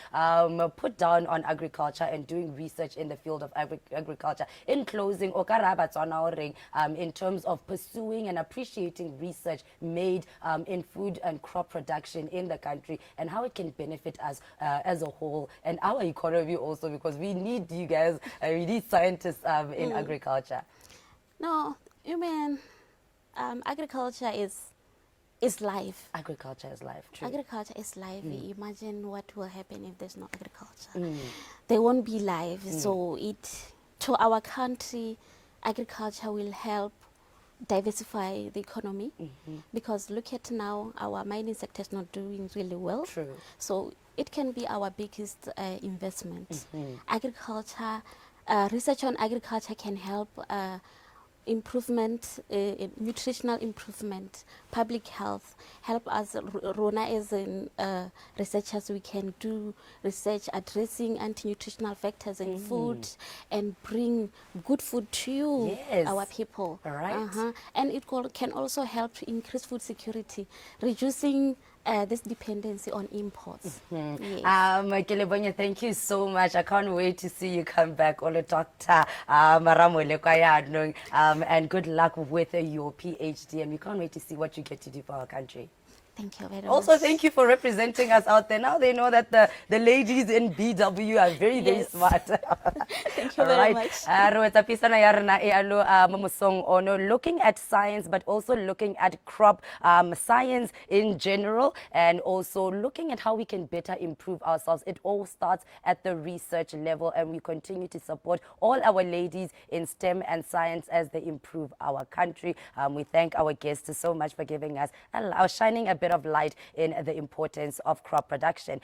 B: put down on agriculture and doing research in the field of agriculture. In closing, in terms of pursuing and appreciating research made in food and crop production in the country, and how it can benefit us as a whole, and our economy also also, because we need you guys, we need scientists in agriculture.
J: No, you mean agriculture is life.
B: Agriculture is life, true.
J: Agriculture is life. Imagine what will happen if there's no agriculture. There won't be life. So to our country, agriculture will help diversify the economy, because look at now, our mining sector is not doing really well.
B: True.
J: So it can be our biggest investment. Agriculture, research on agriculture can help improvement, nutritional improvement, public health, help us, Rona as in researchers, we can do research addressing anti-nutritional factors in food and bring good food to you, our people.
B: All right.
J: And it can also help to increase food security, reducing this dependency on imports. Yes.
B: Kelebonye, thank you so much. I can't wait to see you come back, Dr Ramolekwa, and good luck with your PhD. And we can't wait to see what you get to do for our country.
J: Thank you very
B: Also,
J: much.
B: thank you for representing us out there. Now they know that the ladies in BW are very, very smart.
J: Thank you very much.
B: Looking at science, but also looking at crop science in general, and also looking at how we can better improve ourselves. It all starts at the research level, and we continue to support all our ladies in STEM and science as they improve our country. We thank our guests so much for giving us, shining a bit of light in the importance of crop production.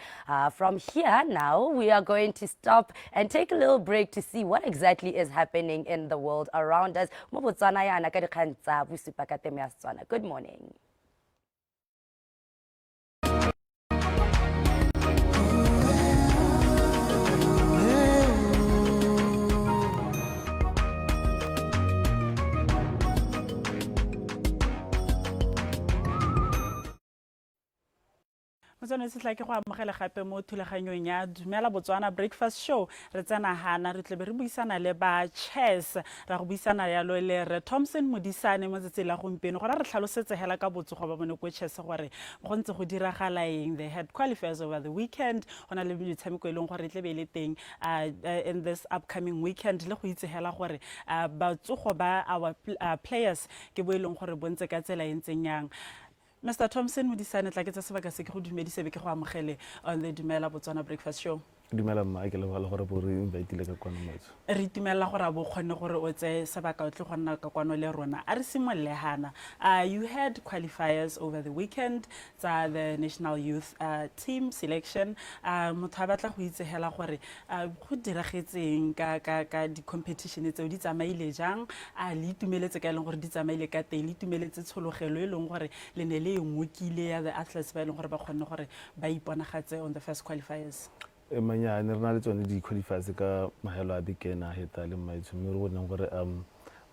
B: From here now, we are going to stop and take a little break to see what exactly is happening in the world around us. Good morning.
F: Motswana se tla ke go amogela gape mo thulaganyong ya Dumela Botswana Breakfast Show. Re tsena hana re tle be re buisana le ba chess, ra go buisana ya lo le re Thompson Modisane mo tsela gompieno gore re tlhalosetse hela ka botsogo ba bone go chess gore go ntse go diragala eng. They had qualifiers over the weekend, hona le metshameko eleng gore tle be le teng in this upcoming weekend, le go itse hela gore batsogo ba our players ke bo eleng gore bontse ka tsela entseng yang. Mr. Thompson Modisane tla ke tsa sebaka se ke go dumedise be ke go amogele on the Dumela Botswana Breakfast Show.
K: Dumela mma ke le gore bo re invite ka kwano motho.
F: Re itumela gore bo kgone gore o tse sebaka o tle go nna ka kwano le rona. A re simolle hana. You had qualifiers over the weekend tsa the national youth team selection. Motho a batla go itse hela gore go diragetseng ka di competition tseo di tsamaile jang, le itumeletse ka leng gore di tsamaile ka teng, le itumeletse tshologelo e leng gore le ne le ngokile ya the athletes ba leng gore ba kgonne gore ba iponagatse on the first qualifiers.
K: Manya ne rena le tsone di qualifiers ka mahelo a bikena heta le maitso mme re bonang gore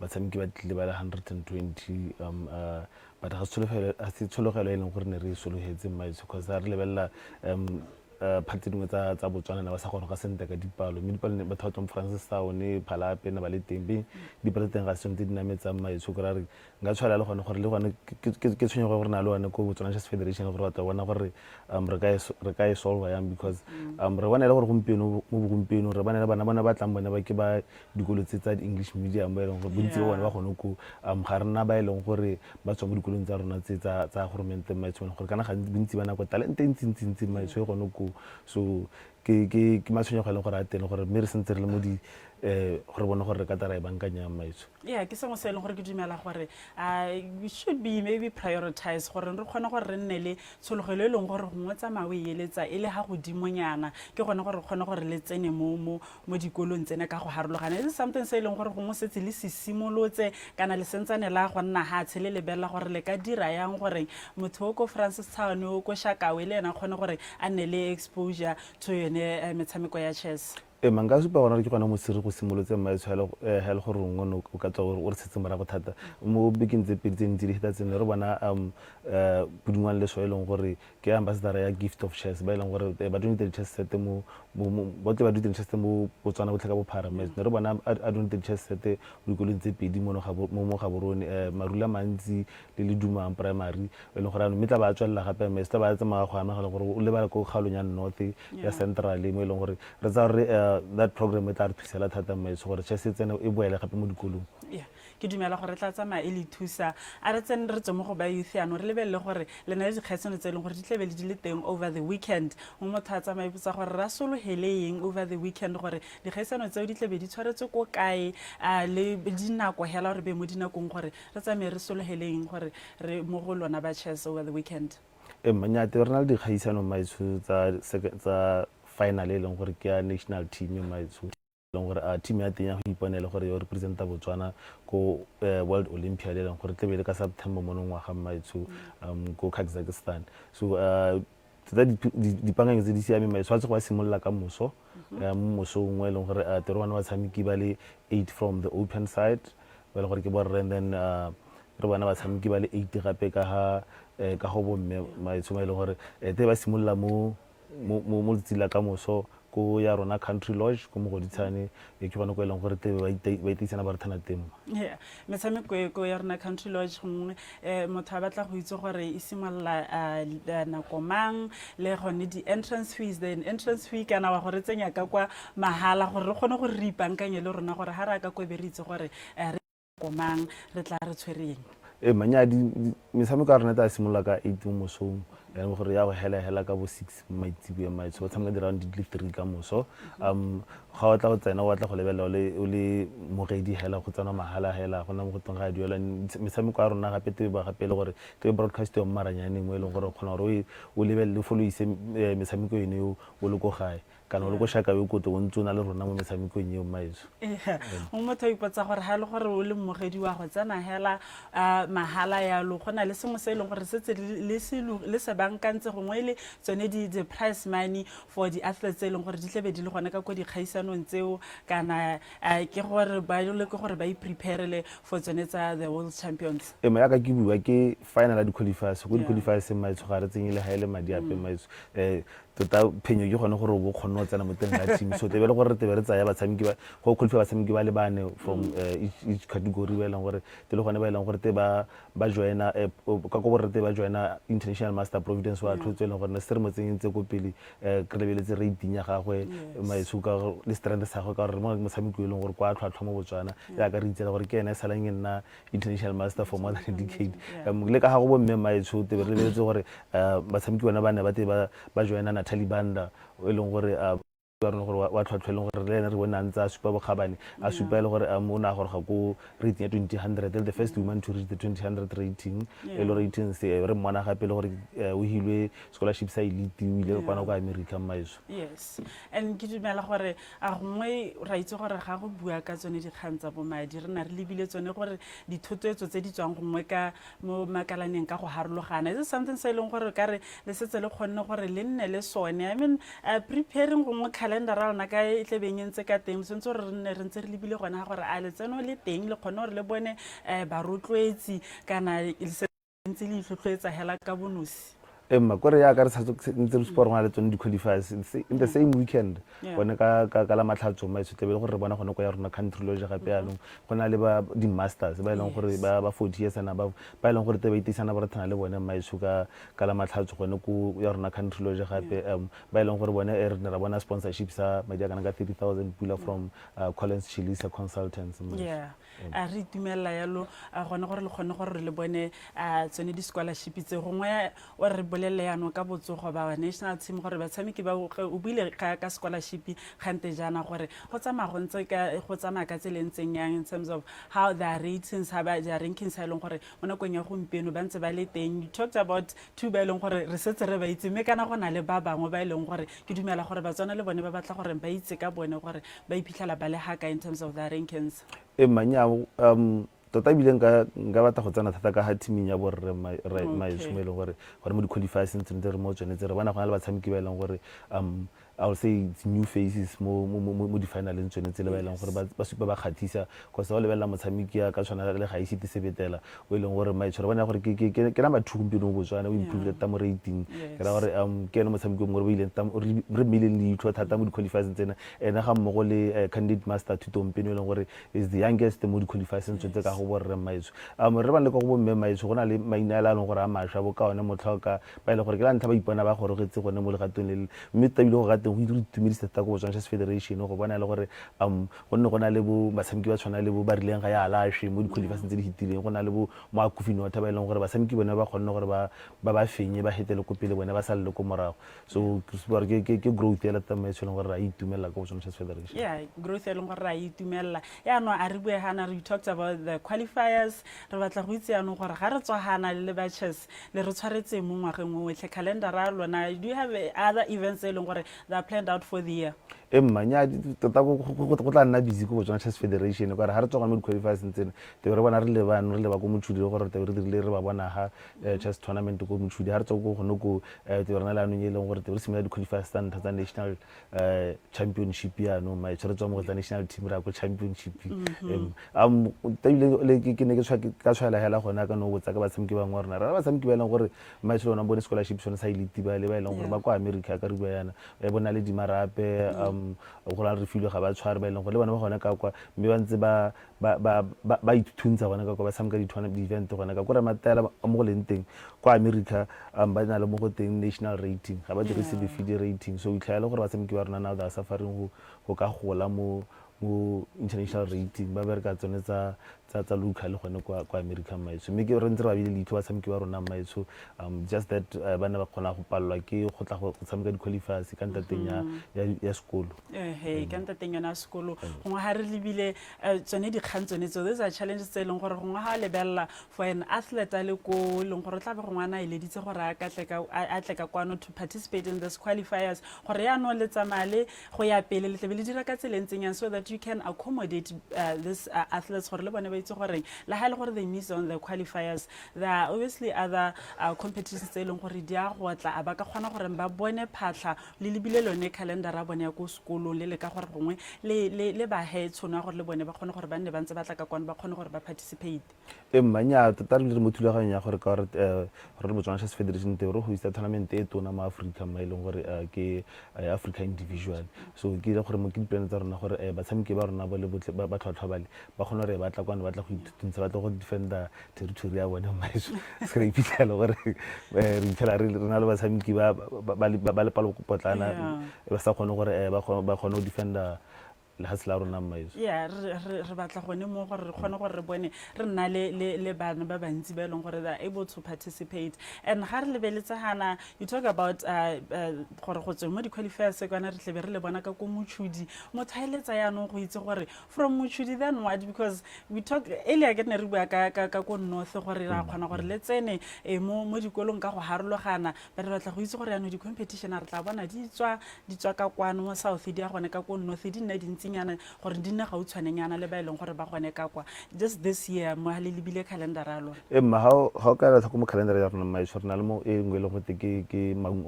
K: batshameki ba tlile ba le 120 but ga se tshologelo e leng gore ne re sologetse maitso because re lebella party dingwe tsa Botswana na ba sa gone ga sente ka dipalo mme dipalo ne batho ba Francis Sao ne phalape na ba le teng be dipalo teng ga sente di nametsa maitso gore re nga tshwala le gone gore le gone ke tshwenye gore na le one ko Botswana Chess Federation gore batho bona gore re ka e solve yang because re bona le gore gompieno mo bogompieno re bana le bana ba tlang bona ba ke ba dikolo tsa English medium ba e leng gore bontsi ba bona ba gone ko ga rena ba e leng gore ba tswa mo dikolong tsa rona tsa government maitso gore kana ga bontsi bana go talent ntsi maitso e gone ko so ke matshwenyo ga le gore a teng gore mme re sentse re le mo di gore bona gore re ka tara e bankanya maitso.
F: Yeah, ke sengwe se e leng gore ke dumela gore we should be maybe prioritize gore re kgone gore re nne le tshologelo e leng gore go ngwetsa mawe eletsa e le ha godimonyana ke gone gore re kgone gore le tsene mo dikolong tsene ka go harologana. It is something se e leng gore go mo setse le sisimolotse kana le sentsane la go nna ha tshele le bella gore le ka dira yang gore motho o ko Francis Town o ko Shakawe le ena kgone gore a nne le exposure to yone metshameko ya chess.
K: Manga supa wana ke gona mo sire go simolotse maitso hela gore ngono o ka tswa gore o re setse mara go thata mo begin tse pedi tse ntse hita tsene re bona budungwan le soelong gore ke ambassador ya gift of chess ba ileng gore ba donate chess set mo botle ba donate chess mo Botswana go tleka bo paramets re bona a donate chess set mo dikolong tse pedi mo ga borone marula mantsi le dumang primary e leng gore mme tla ba tswella gape mme tla ba tsamaya go amagela gore o le ba go kgalonya north ya central mo e leng gore re tsa re that program e tla re thusela thata maitso gore chess e tsene e boele gape mo dikolong.
F: Yeah, ke dumela gore tla tsamaya e le thusa a re tsene re tswe mo go ba youth ano re lebelele gore le na le dikgaisano tse e leng gore di tlebe di le teng over the weekend mo motho a tsamaya botsa gore ra sologeleng over the weekend gore dikgaisano tseo di tlebe di tshwaretswe ko kae le dinako hela gore be mo dinakong gore re tsamaye re sologeleng gore re mo go lona ba chess over the weekend.
K: Manyate re na le dikgaisano maitso tsa final e leng gore ke ya national team maitso leng gore a team ya teng ya go iponela gore yo representa Botswana ko World Olympiad e leng gore tlebe ka September mo ngwaga maitso ko Kazakhstan. So tsa dipangeng tse di siame maitso a tse go simolla ka moso moso ngwe leng gore tero bana ba tshameki ba le 8 from the open side ba le gore ke borre and then re bana ba tshameki ba le 8 gape ka go bomme maitso ba le gore te ba simolla mo tsila ka moso ko ya rona country lodge ko mo go ditshane ke bona go eleng gore te ba itsana ba re thana temo.
F: Yeah, metshameko ko ya rona country lodge gongwe motho a batla go itse gore e simolla nako mang le gone di entrance fees. Then entrance fee kana wa gore tsenya ka kwa mahala gore re kgone go re ipankanye le rona gore ha ra ka ko beritse gore re komang re tla re tshwereng.
K: Manyadi metshameko a rona ta simolla ka 8 mo mosong ya gore ya go hela ka bo 6 maitsibu ya maitso tshameka dirang di 3 ka moso ga o tla go tsena o tla go lebella o le mogedi hela go tsena mahala hela gona mo go teng ga duela metshameko a rona gape te ba gape le gore te broadcast yo maranyane mo e leng gore khona gore o lebelle follow ise metshameko ene o le go gae kana le go shaka yo kote o ntsona le rona mo metshamekong eo maitso.
F: O motho ipotsa gore ha le gore o le mogedi wa go tsena hela mahala ya lo gona le sengwe se e leng gore setse le se bankantse gongwe le tsone di prize money for the athletes e leng gore di tlebe di le gona ka go di khaisanong tseo kana ke gore ba le ke gore ba I prepare for tsone tsa the world champions.
K: Ya ka ke bua ke final ya di qualifiers go di qualifiers maitso ga re tsenyile ha ile madi ape maitso tota phenyo ke gone gore bo khonno tsena mo teng ga team so tebe le gore tebe re tsaya batshameki ba go qualify batshameki ba le bane from each category ba leng gore te le gone ba leng gore te ba joina ka go re te ba joina international master providence wa thotse le gore ne se re mo tsenyentse ko pele ke lebeletse rating ya gagwe maitso ka le strength sa go ka re mo motshameki e leng gore kwa tlhwatlhwa mo Botswana ya ka re itsela gore ke ene salang nna international master for more than a decade le ka ga go bomme maitso tebe re lebeletse gore batshameki bona ba ne ba te ba joina Talibanda o leng gore wa tlhwatlhwa gore le re bona ntse a supa bogabane a supa le gore mo na gore ga ko rating ya 2000 the first woman to reach the 2000 rating e le rating se re mmona gape le gore o hilwe scholarship sa elite o ile kwana go America maiso.
F: Yes, and ke dumela gore a gongwe ra itse gore ga go bua ka tsone dikgang tsa bo madi re na re lebile tsone gore dithotoetso tse di tswang gongwe ka mo makalaneng ka go harologana is something se leng gore ka re le setse le kgonne gore le nne le sone. I mean preparing gongwe calendar ra rona ka e tlebeng ntse ka teng sentse re re ntse re lebile gona gore a le tseno le teng le kgone gore le bone ba rotloetsi kana le sentse le itlhotlhoetsa hela ka bonosi.
K: Kore ya ka re ntse re sport ngwa le tsone di qualifiers in the same weekend bona ka la matlhatso maitso tebe gore re bona gone go ya rona country lodge gape ya leng gona le ba di masters ba ileng gore ba 40 years na ba ileng gore tebe itisana ba re thana le bone maitso ka la matlhatso gone go ya rona country lodge gape ba ileng gore bone re ra bona sponsorship sa madi kana ka 30,000 pula from Collins Chilisa Consultants.
F: A re itumela yalo gone gore le kgone gore le bone tsone di scholarship tse gongwe o re bolele yano ka botsogo ba national team gore batshameki ba o buile ka scholarship gante jana gore go tsamaya go ntse go tsamaya ka tselentseng yang in terms of how the ratings ha ba ja rankings ha leng gore mo nakong ya gompieno ba ntse ba le teng. You talked about two ba leng gore re setse re ba itse mme kana gona le ba bangwe ba leng gore ke dumela gore ba tsona le bone ba batla gore ba itse ka bone gore ba iphitlhela ba le haka in terms of the rankings.
K: Manyao tota bile nka batla go tsena thata ka ha teaming ya borre maitso mo ile gore mo di qualifiers ntse re mo tsone tse re bana gona le batshameki ba ileng gore I will say it's new faces mo di final tsone tse le ba ileng gore ba supa ba khathisa go sa o lebella motshameki ya ka tshwana le ga ise te sebetela o ileng gore maitso re bona gore ke na ba thukumpi no Botswana o improve ta mo rating ke ra gore ke ene motshameki mo re ile re million le itho thata mo di qualifiers tsena ena ga mmogo le candidate master Tutompe no ileng gore is the youngest mo di qualifiers tsone tse ka go borre maitso re ba le go bomme maitso gona le maina a leng gore a masha bo ka one motlhoka ba ile gore ke la ntha ba ipona ba gore getse gone mo legatong le mme tabile go teng go itumedisa thata ko Botswana Chess Federation go bona le gore go nne go na le bo batshameki ba tshwana le bo ba rileng ga ya alashe mo di-qualifiers tse di hitileng go na le bo mo akufini wata ba e leng gore batshameki bone ba kgonne gore ba fenye ba hetele ko pele bone ba sa le ko morago so ke growth ya lata maitsho leng gore ra itumelela ko Botswana Chess Federation.
F: Yeah, growth ya leng gore ra itumelela ya no a re bue hana we talked about the qualifiers re batla go itse yana gore ga re tswa hana le ba chess le re tshwaretse mo ngwageng o otlhe calendar ra lona. Do you have other events e leng gore they are planned out for the year?
K: Nya tota go tla nna busy ko Botswana Chess Federation ka re ha re tswa mo di-qualifiers ntsene te re bona re le ba go motshudi gore te re dirile re ba bona ha chess tournament ko motshudi ha re tswa go gone ko te re na la nong e leng gore te re simela di-qualifiers tsa ntha tsa national championship ya no ma tsere tswa mo tsa national team ra ko championship ke ne ke tshwala hela gona ka no botsa ka batshameki ba ngwana ra batshameki ba leng gore ma tselo na bone scholarship sone sa ilitiba le ba leng gore ba kwa America ka re bua yana ba bona le di marape go la re filwe ga ba tshware ba leng gore le bona ba gona ka kwa mme ba ntse ba ituntsa gona ka kwa ba samka di-tournament event gona ka gore matela mo go leng teng kwa America ba na le mo go teng national rating ga ba dirise di rating so itlhaela gore batshameki ba rona now they are suffering go ka gola mo international rating ba bereka tsone tsa local gone kwa America maitso mme ke re ntse re ba bile leitho batshameki ba rona maitso just that bana ba kgona go palelwa ke go tla go tshameka di-qualifiers ka ntateng ya sekolo
F: ka ntateng yana sekolo gongwe ga re lebile tsone dikgang tsone tso these are challenges tse e leng gore gongwe ga a lebelela for an athlete a le ko e leng gore tla be gongwe a na eleditse gore a tle ka kwano to participate in this qualifiers gore ya no le tsamale go ya pele le tlebe le dira ka tselentseng yang so that you can accommodate this athletes gore le bone ba itse gore la ha le gore they miss on the qualifiers there are obviously other competitions tse e leng gore di a gotla a ba ka kgona gore ba bone phatlha le lebile lone calendar a bone ya ko sekolong le ka gore gongwe le ba he tshono ya gore le bone ba kgone gore ba nne ba ntse ba tla ka kwana ba kgone gore ba participate
K: nya tota re mo thulaganyo ya gore ka re Botswana Chess Federation te re go isa tournament e tona mo Africa ma e leng gore ke Africa individual so ke ile gore mo ke plan tsa rona gore batshameki ba rona ba le botle ba tlhotlhwa bale ba kgone gore ba tla kwana ba tla go ituntsa ba tla go defenda territory ya bone maiso se re iphitlhela gore re iphitlhela re na le batshameki ba le palo potlana ba sa kgone gore ba kgone go defenda le hasla rona maiso
F: re batla gone mo gore re kgone gore re bone re nna le bana ba bantsi ba leng gore they are able to participate and ga re lebeletse hana you talk about gore go tswe mo di-qualifiers kana re tlebe re le bona ka ko motshudi mo thaeletsa yana go itse gore from motshudi then what because we talk earlier ke ne re bua ka ko north gore ra kgona gore le tsene mo dikolong ka go harologana ba re batla go itse gore yana di-competition re tla bona di tswa ka kwano mo south di a gone ka ko north di nna dintsinyana gore di nna ga o tshwanengana le ba e leng gore ba gone ka kwa just this year mo le lebile calendar a lona
K: ha o ka la go mo calendar ya rona mai tshwana le mo e ngwe le go te ke Maung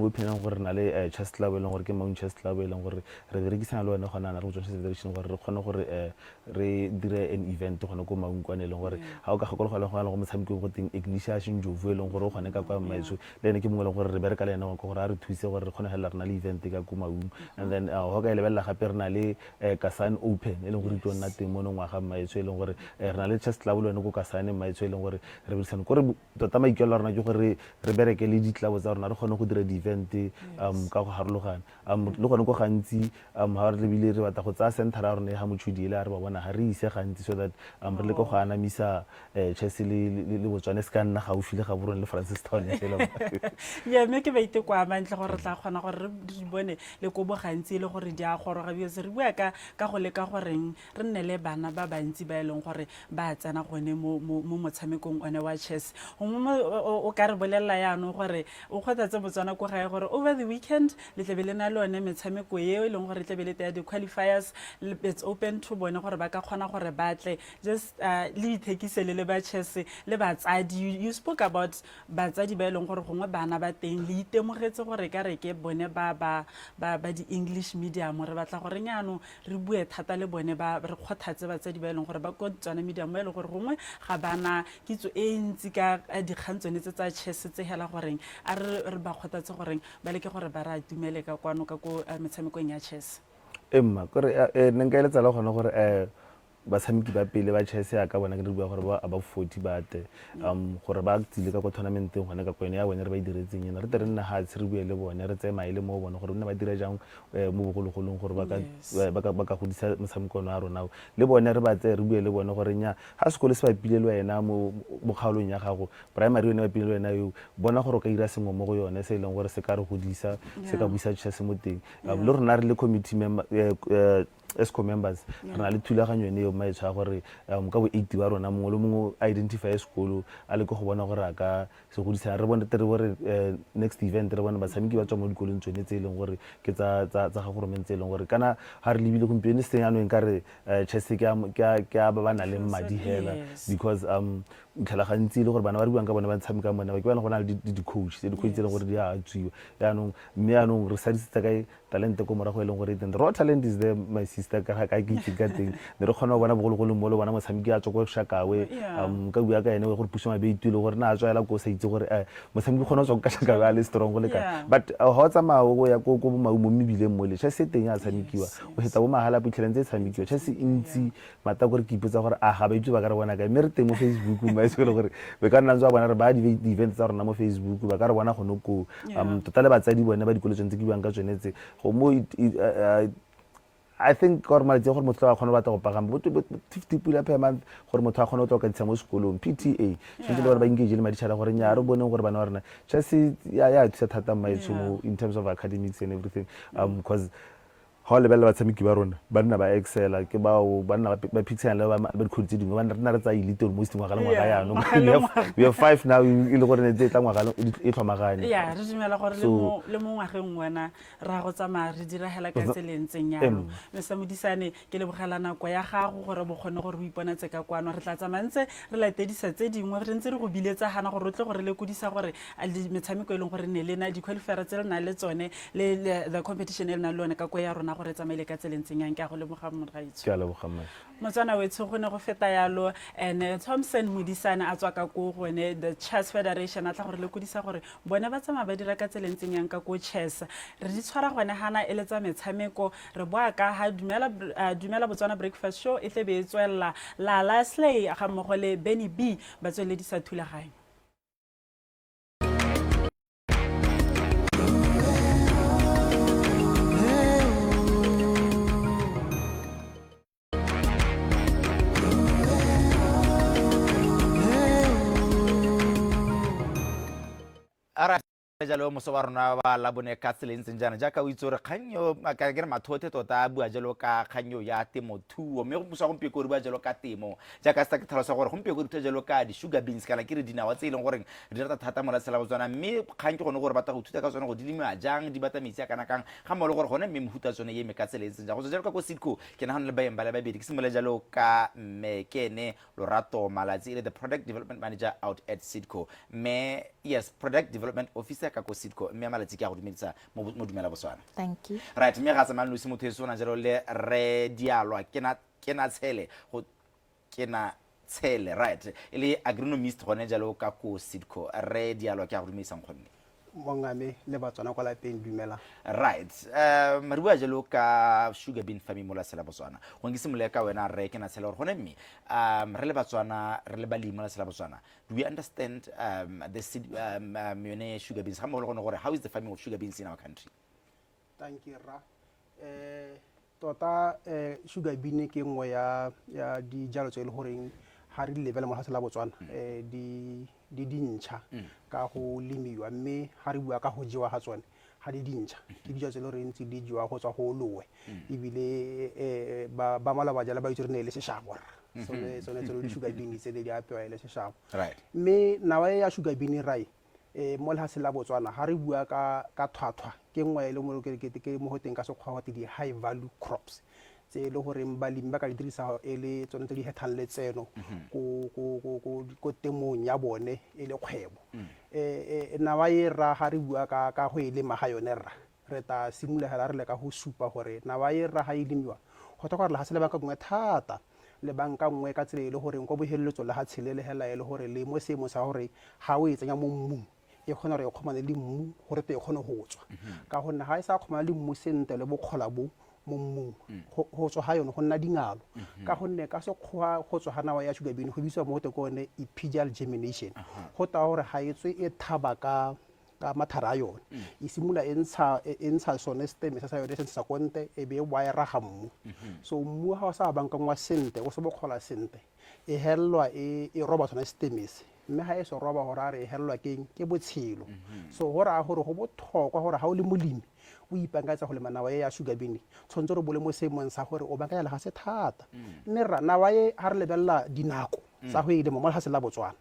K: Open ang gore na le chess club e leng gore ke Maung Chess Club e leng gore re berekisana le wena gona na re go Chess Federation gore re kgone gore re dire an event gone ko Maung kwane e leng gore ha o ka gakologa le go motshameki go teng Ignatius Njovu e leng gore o gone ka kwa maitso le ene ke mongwe le gore re bereka le ena go gore a re thuse gore re kgone hela rena le event ka ko Maung and then ho ka lebella gape re na le Kasane Open e leng gore di tona teng mo ngwaga maitso e leng gore re na le chess club le ene go Kasane maitso e leng gore re berekisana gore tota maikelo rona ke gore re bereke le ditlabo tsa rona re kgone go dira di-event ka go harologana le gone go gantsi ha re lebile re batla go tsaya center ya rona ya motshudi ile a re ba bona ga re ise gantsi so that re le go go anamisa chess le Botswana se ka nna gaufi le ga borone le Francistown fela
F: mme ke ba ite kwa mantle gore tla kgona gore re bone le go bo gantsi le gore di a goroga because re bua ka go leka goreng re nne le bana ba bantsi ba e leng gore ba tsena gone mo motshamekong one wa chess o ka re bolelela yana gore o kgothatse Botswana go gae gore over the weekend le tlebe le na le one metshameko eo e leng gore tlebe le ya di-qualifiers it's open to bone gore ba ka kgona gore batle just le ithekisele le ba chess le batsadi you spoke about batsadi ba e leng gore gongwe bana ba teng le itemogetse gore ka re ke bone ba di-English medium re batla gore nyano re bue thata le bone ba re kgothatse batsadi ba e leng gore ba ko tswana medium ba e leng gore gongwe ga bana kitso e ntsi ka dikgang tsone tsa chess tse hela goreng a re ba kgothatse goreng ba leke gore ba ra itumele ka kwano ka ko metshamekong ya chess
K: kore ne nka eletsa le gone gore batshameki ba pele ba chess ya ka bona ke re bua gore ba about 40 bate gore ba tsile ka go tournament gone ka kwene ya bone re ba diretseng ena re tere nna ha tsiri bue le bone re tse maile mo bona gore nna ba dira jang mo bogologolong gore ba ka godisa motshameko wa rona le bone re ba tse re bue le bone gore nya ha sekolo se ba pile le wena mo bokgaolong ya gago primary yone ba pile le wena yo bona gore o ka ira sengwe mo go yone se leng gore se ka re godisa se ka buisa chess mo teng le rona re le committee member ESCO members re na le thulaganyo ene yo maetsha gore ka bo 80 ba rona mongwe le mongwe identify sekolo a le go bona gore aka se godisa re bone tere gore next event re bona batshameki ba tswa mo dikolong tsone tse leng gore ke tsa ga government tse leng gore kana ha re lebile gompieno se yana nka re chess ke ba bana le madi hela because tlhala gantsi le gore bana ba re buang ka bona ba tshameka bona ba ke bana go na le di coach tse di coach tse gore di a tswiwa yaanong mme yaanong re sadisitse kae talent ko morago e leng gore the raw talent is there my sister ka ke ka teng ne re khona bona bogologolo mo le bona motshameki a tswa go shakawe ka bua ka ene gore puso mabeiti le gore na a tswela go sa itse gore motshameki khona tswa go shakawe a le strong le ka but ha tsa mao go ya go mo mebile mo le chess teng a tshamekiwa o heta bo mahala pitlheleng tse tshamekiwa chess intsi mata gore ke ipotsa gore a ga ba itse ba ka re bona ka mme re teng mo Facebook ba itse gore be ka nna tswa bona re ba di events tsa rona mo Facebook ba ka re bona go no go totale batsadi bona ba dikolo tsentse ke buang ka tsone tse go mo I think gore mala gore motho a khona batla go pagama 50 pula per month gore motho a khona go tloka mo sekolong PTA tshwantse le gore ba engage le maditšhala gore nya re bone gore bana ba rena chess ya thusa thata maitsho in terms of academics and everything because ha le bela batshameki ba rona ba nna ba excela ke bao ba nna ba pixel le ba dikhodi dingwe ba nna re tsa elite almost ngwa ya no we have 5 now ile gore ne tla ngwa e tlhomagane
F: ya re dumela gore le mo ngwageng wena ra go tsamaya re dira hela ka tselentseng ya me samudisane ke le bogela nako ya gago gore bo kgone gore o ipona tse ka kwano re tla tsamantse re latedisa tse dingwe re ntse re go biletsa hana gore rotle gore le kodisa gore a di metshameko e leng gore ne le na di qualifier tse re na le tsone le the competition e na le lone ka kwa ya rona gore tsamaile ka tselentseng yang ke go le bogammo ga itse
K: ke a le bogammo
F: motsana wetso go ne go feta yalo and Thompson Modisane a tswa ka go gone the Chess Federation a tla gore le kodisa gore bone ba tsama ba dira ka tselentseng yang ka go chess re di tshwara gone hana eletsa metshameko re boa ka ha dumela Botswana breakfast show e tle be e tswella la Lasley ga mmogo le Benny B ba tsweledisa thulaganyo
A: jalo moso wa rona ba la bone ka tselentseng jana jaaka o itse gore kganyo ka ke re mathothe tota bua jalo ka kganyo ya temothuo mme go busa go mpeko re bua jalo ka temo jaaka sa ke tlhalosa gore go mpeko re jalo ka di sugar beans kana ke re dinawa tse ileng gore di rata thata mo la tsela botswana mme kgang ke gone gore batla go thuta ka tsone go dilima jang di bata metsi kana kang ga mo le gore gone mme mhuta tsone ye me ka tselentseng ja go jalo ka go Sidco ke na le baeng ba le babedi ke simole jalo ka Mekene Lorato Malatsi ile the product development manager out at Sidco me yes product development officer ka go Sidco mme Malatsi ke a go dumedisa mo dumela Botswana.
L: Thank you.
A: Right mme ga tsamana losi motho esona jalo le re dialwa ke na tshele go ke na tshele right ile agronomist gone jalo ka go Sidco re dialwa ke a go dumedisa nkgonne
M: mongame le Batswana kwa lapeng dumela
A: right re bua jalo ka sugar bean farming mo la sela Botswana go ngise moleka wena re ke na tshela gore gone mme re le Batswana re le balimi mo la sela Botswana do we understand the yone sugar beans ga mo le gone gore how is the farming of sugar beans in our country?
M: Thank you ra tota sugar bean ke nngwe ya di jalo tse le goreng ha re level mo la sela Botswana di dintšha ka go lemiwa mme ha re bua ka go jewa ga tsone ha di dintšha ke dijo tse le re ntse di jewa go tswa go lowe ebile ba mala ba jala ba itse re ne le seshabo sone di sugar bean tse di apewa le seshabo mme nawa ya sugar bean rai mo la sela Botswana ha re bua ka thwathwa ke nngwe le mo ke mo hoteng ka sekgwa wa di high value crops tse le gore balimi ba ka di dirisa ele tsone tse di hetang letseno go temong ya bone ele kgwebo nawa e ra ha re bua ka go ile maga yone re ta simolagela re le ka go supa gore nawa e ra ha e lemiwa go tla gore le ha se le banka ngwe thata le banka ngwe ka tsele le gore go bohelletso le ha tshelele hela ele gore le mo seemo sa gore ha o e tsenya mo mmung e khona re khomane le mmu gore te e khone go tswa ka gonna ha e sa khomana le mmu sente le bokgola bo mo mmung go tswa ga yone go nna dingalo ka gonne ka sekgwa go tswa ga nawa ya sugar bean go bitswa mo go tekone epidal germination go ta gore ga e tswe e thaba ka mathara a yone e simula e ntsha sone stem sa yone se sa konte e be wa e raga mmu so mmu ha o sa bankangwa sente o se bokgola sente e helwa e roba sone stems mme ha e so roba hore a re e helwa ke botshelo so hore a gore go botlhokwa gore ha o le molemi o ipankatsa go le manawa ya sugar bean tshwanetse re bole mo seemong sa gore o bankanya le ga se thata mme nawa e ha re lebella dinako tsa go ile mo ga se la Botswana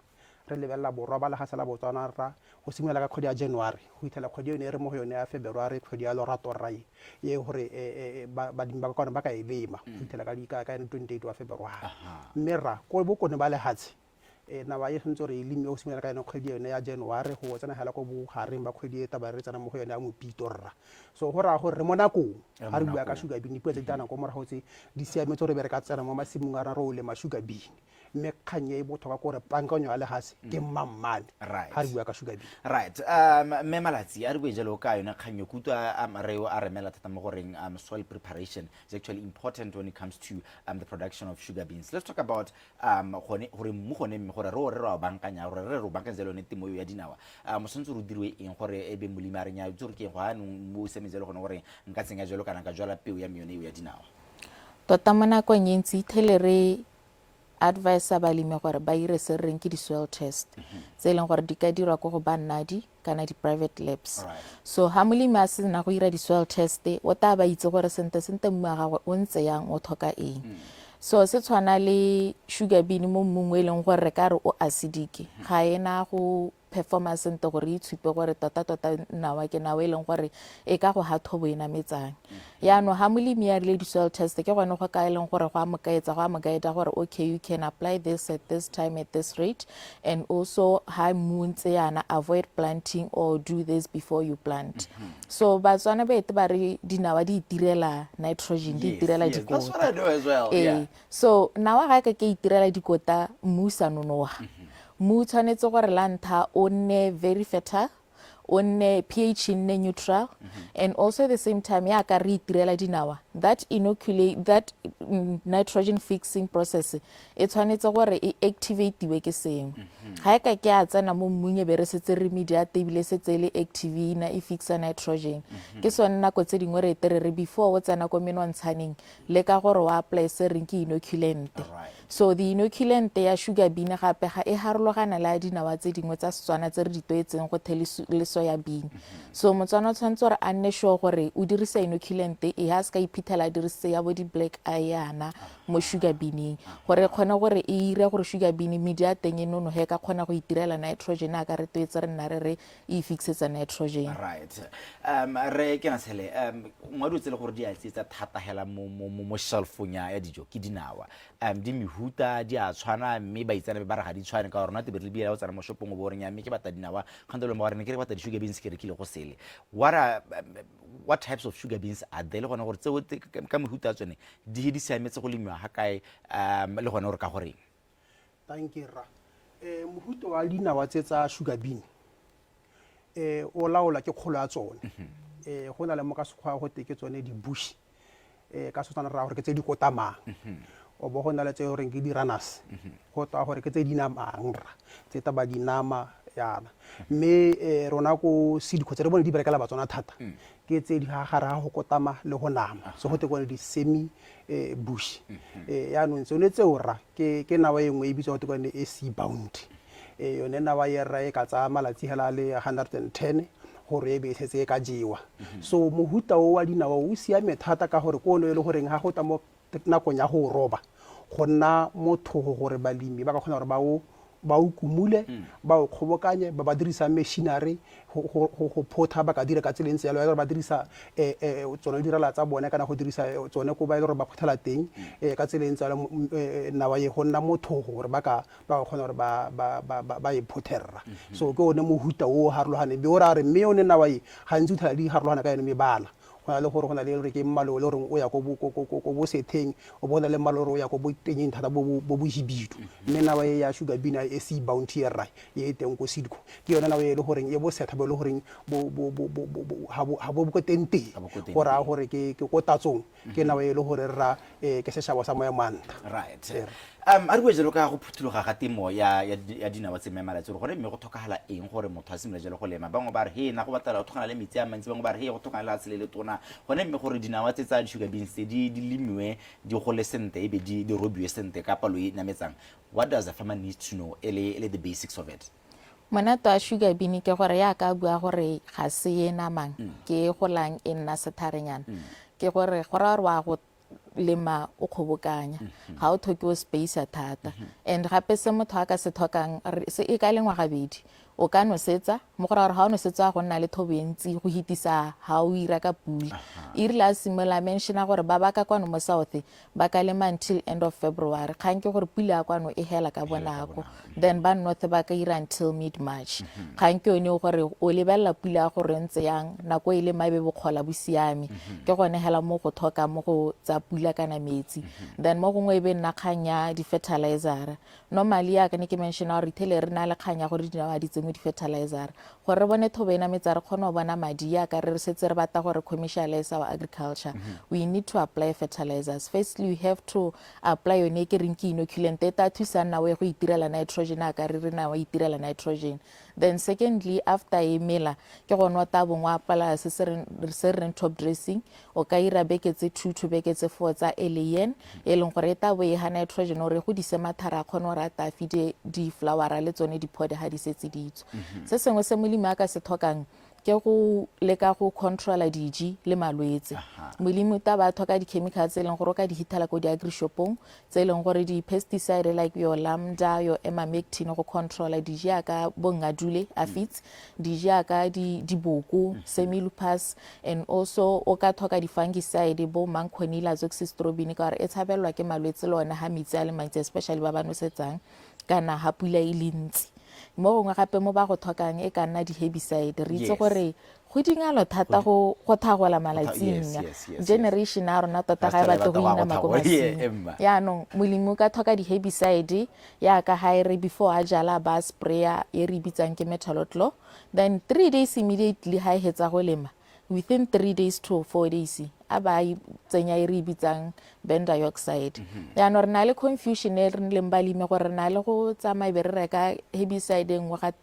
M: re lebella borwa ba le ga se la Botswana ra go simolola ka kgwedi ya January go itlhela kgwedi yone e re mo go yone ya February kgwedi ya Lorato rai ye gore badimba ba kwana ba ka e lema go itlhela ka 28 wa February mme ra ko bokone ba lehatshe nawa ye tshwanetse re e leme o simolola ka yone kgwedi yone ya January go tsena hela ko bogareng ba kgwedi e taba re tsena mo go yone ya Mopito rra so go ra gore re mo nakong ga re bua ka sugar bean dipuo tse ditana ko morago tse di siametse gore be re ka tsena mo masimong a rona re o lema sugar bean mme kganye e botlhokwa gore pankanyo a legase ke mammane ga re bua ka sugar bean
A: right mme Malatsi a re bue jalo ka yone kganyo kutwa reo a remela thata mo goreng soil preparation is actually important when it comes to the production of sugar beans. Let's talk about gore mo gone mme gore re ra bankanya gore re bankanya le temo ya dinawa mo sentse re dirwe eng gore e be molemi a re nya tsore ke go anu mo semezelo gone gore nka tsenga jalo kana ka jwala peo ya yone ya dinawa
L: tota mona ko nyentsi thelere advice balemi gore ba ire se reng ke di soil test tse leng gore di ka dirwa go bannadi kana di private labs so ha molemi a se na go ira di soil test o ta ba itse gore sente mmu ga gagwe o ntse yang o thoka eng so se tshwana le sugar bean mo mmung e leng gore re ka re o acidic ga ena go performance nto gore itshupe gore tota nawa ke nawa e leng gore e ka go ha thobo ena metsang ya no ha molemi ya le di soil test ke gone go ka e leng gore go a mokaetsa gore okay you can apply this at this time at this rate and also ha muntse yana avoid planting or do this before you plant so Batswana ba ete ba re dinawa di itirela nitrogen di itirela dikota
A: that's what I do as well yeah
L: so nawa ga ke itirela dikota mmu sa nonoga mmu tshwanetse gore la ntha o nne very fertile o nne pH nne neutral and also at the same time ya ka re itirela dinawa that nitrogen fixing process e tshwanetse gore e activate ke sengwe ga ka ke a tsena mo mmung e be re setse re media table setse le active na e fixa nitrogen ke sone nako tse dingwe re tere before o tsena ko menontshaneng le ka gore wa apply se reng ke inoculant so the inoculant ya sugar bean gape ga e harologana la dinawa tse dingwe tsa Setswana tse re di toetseng go thele le soya bean so Motswana tshwantse gore a nne sure gore o dirisa inoculant e ha ska iphitlhela dirise ya bo di black eye yana mo sugar beaning gore khona gore e ire gore sugar bean media teng e nono he ka khona go itirela nitrogen a ka re toetse re nna re e fixetsa nitrogen
A: right re ke na tshele ngwadu tsele gore di a tsetsa thata hela mo shelfong ya dijo ke dinawa di mehuta di a tshwana mme ba itsana ba re ga di tshwane ka rona te be re bia o tsana mo shopong o bo renya mme ke bata dinawa khandelo mo re ke re bata di sugar beans ke re kile go sele what types of sugar beans are there le gona gore tseo ka mehuta tsone di siametse go lemiwa ha kae le gona gore ka gore
M: thank you ra mohuta wa dinawa tsa sugar bean o laola ke kgolo ya tsone go na le mo ka sekgwa go teke tsone di bush ka Setswana ra gore ke tse di kotamang o bo go na le tse gore ke di runners go ta gore ke tse di namang ra tse ta ba dinama yana mme rona go sidiko tse re bone di berekela Batswana thata ke tse di gagara go kotama le go nama so go te kone di semi bush ya no ntse o ne tseo ra ke nawa engwe e bitsa go te kone e sea bound yone nawa ye ra e ka tsa malatsi hela le 110 gore e be setse ka jewa so mohuta o wa dinawa o siame thata ka gore ko le gore ga go ta mo nakong ya go roba go nna motho gore balemi ba ka kgona gore ba o kumule ba o kgobokanye ba dirisa machinery go photha ba ka dira ka tseleng tselo ya ba dirisa tsone dirala tsa bone kana go dirisa tsone go ba ile gore ba phothala teng ka tseleng tselo nawa ye go nna motho gore ba kgona gore ba e photherra so ke one mohuta o harologane be o ra re mme one nawa ye ga ntse uthela di harologana ka yone mebala na le gore go na le re ke mmalo le gore o ya go bo setheng o bona le mmalo o ya go bo tenyeng thata bo hibidu mme nawa ya sugar bean e se bounty ra e teng go sidiko ke yona nawa e le gore e bo setha bo le gore ha bo go tente gora gore ke go tatsong ke nawa e le gore ra ke se shabo sa moya manta
A: right a re bue jalo ka go phuthuloga ga temo ya dinawa tse memalatse gore mme go tlhokagala eng gore motho a simole jalo go lema bangwe ba re he na go batla go tlhokana le metsi a mantsi bangwe ba re he go tlhokana le a tselele tona gone mme gore dinawa tse tsa sugar beans di lemiwe di gole sente ebe di robiwe sente ka palo e nametsang what does a farmer need to know ele the basics of it
L: monato a sugar bean ke gore ya ka bua gore ga se ye namang ke golang e nna setharenyana ke gore wa go lema o kgobokanya ga o thoke o space thata and gape se motho a ka se thokang se e ka lengwa gabedi o ka nosetsa mo gore ga o nosetsa go nna le thobo e ntsi go hitisa ha o ira ka pula e rile a simola mentiona gore ba baka kwano mo south ba ka lema until end of February kgang ke gore pula kwano e hela ka bonako then ba north ba ka ira until mid March kgang ke yone gore o lebella pula go rentse yang nako ile mabe bo kgola bo siame ke gone hela mo go thoka mo go tsa pula kana metsi then mo gongwe be nna kganya di fertilizer normally ya ka ne ke mentiona gore retailer na le kganya gore dinawa di tsengwe di fertilizer gore bone thobena metsa re khona bona madi ya ka re setse re bata gore commercialize our agriculture we need to apply fertilizers firstly we have to apply yone ke rinki inoculant eta thusa na we go itirela nitrogen a ka re na wa itirela nitrogen then secondly after emela ke go nota bongwa pala se re top dressing o ka ira beketse 2 to beketse 4 tsa alien e leng gore eta bo e ha nitrogen ore go di semathara khono rata fide di flower le tsone di pod ha di setse ditso se sengwe se molemi a ka se thokang ke go leka go controla diji le malwetse molemi ta ba thoka di chemicals tse leng gore ka di hitala ko di agri shopong tse leng gore di pesticide like your lambda your emamectin go controla diji aka bongadule aphids diji aka di boko semilupus and also o ka thoka di fungicide bo manconilla zoxystrobin ka re e tshabelwa ke malwetse lona ha metsi a le mantsi especially ba ba nosetsang kana ha pula e lentsi mo gongwe gape mo ba go thokang e ka nna di herbicide re itse gore go dingalo thata go thagola malatsing generation a rona tota ga ba tlo go ina makomasing ya no molemi ka thoka di herbicide ya ka ha re before a jala ba sprayer e re bitsang ke methalotlo then 3 days immediately ha e hetsa go lema within 3 days to 4 days aba tsenya e re bitsang ben dioxide ya no re na le confusion e re le mbalime gore na le go tsamaya be re reka herbicide engwe ga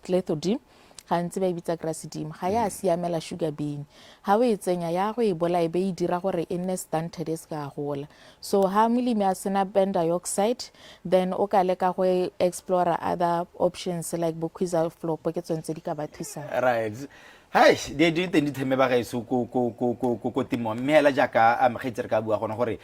L: clethodim gantsi ba bitsa grasidim ga ya siamela sugar bean ha o e tsenya ya go e bola e be e dira gore e nne stunted es ka gola so ha molemi a sena ben dioxide then o ka leka go explore other options like boquiza flop ke tsentse di ka ba thusa
A: right hai di theme ba gaeso ko timo mme hela jaka gaitse re ka bua gona gore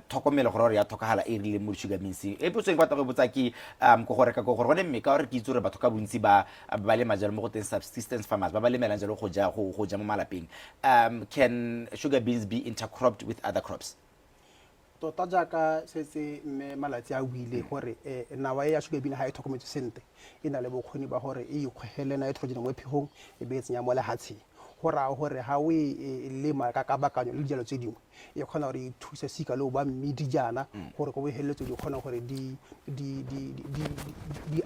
A: thokomelo gore ya thokagala e rile mo sugar beans e potseng kwa go botsa ke go gore ka go gore gone mme ka gore ke itse re batho ka bontsi ba le majalo mo go teng subsistence farmers ba le melang jalo go ja mo malapeng can sugar beans be intercropped with other crops
M: tota jaka setse mme malatsi a buile gore nawa ya sugar bean ha e thokometse sente e na le bokgoni ba gore e ikgwehele nitrogen mo phehong e be tsenya mo lehatshe gore ha o lema ka bakanyo le dijalo tse dingwe e khona gore e thusa sika le ba mmidi jana gore go boheletse di khona gore di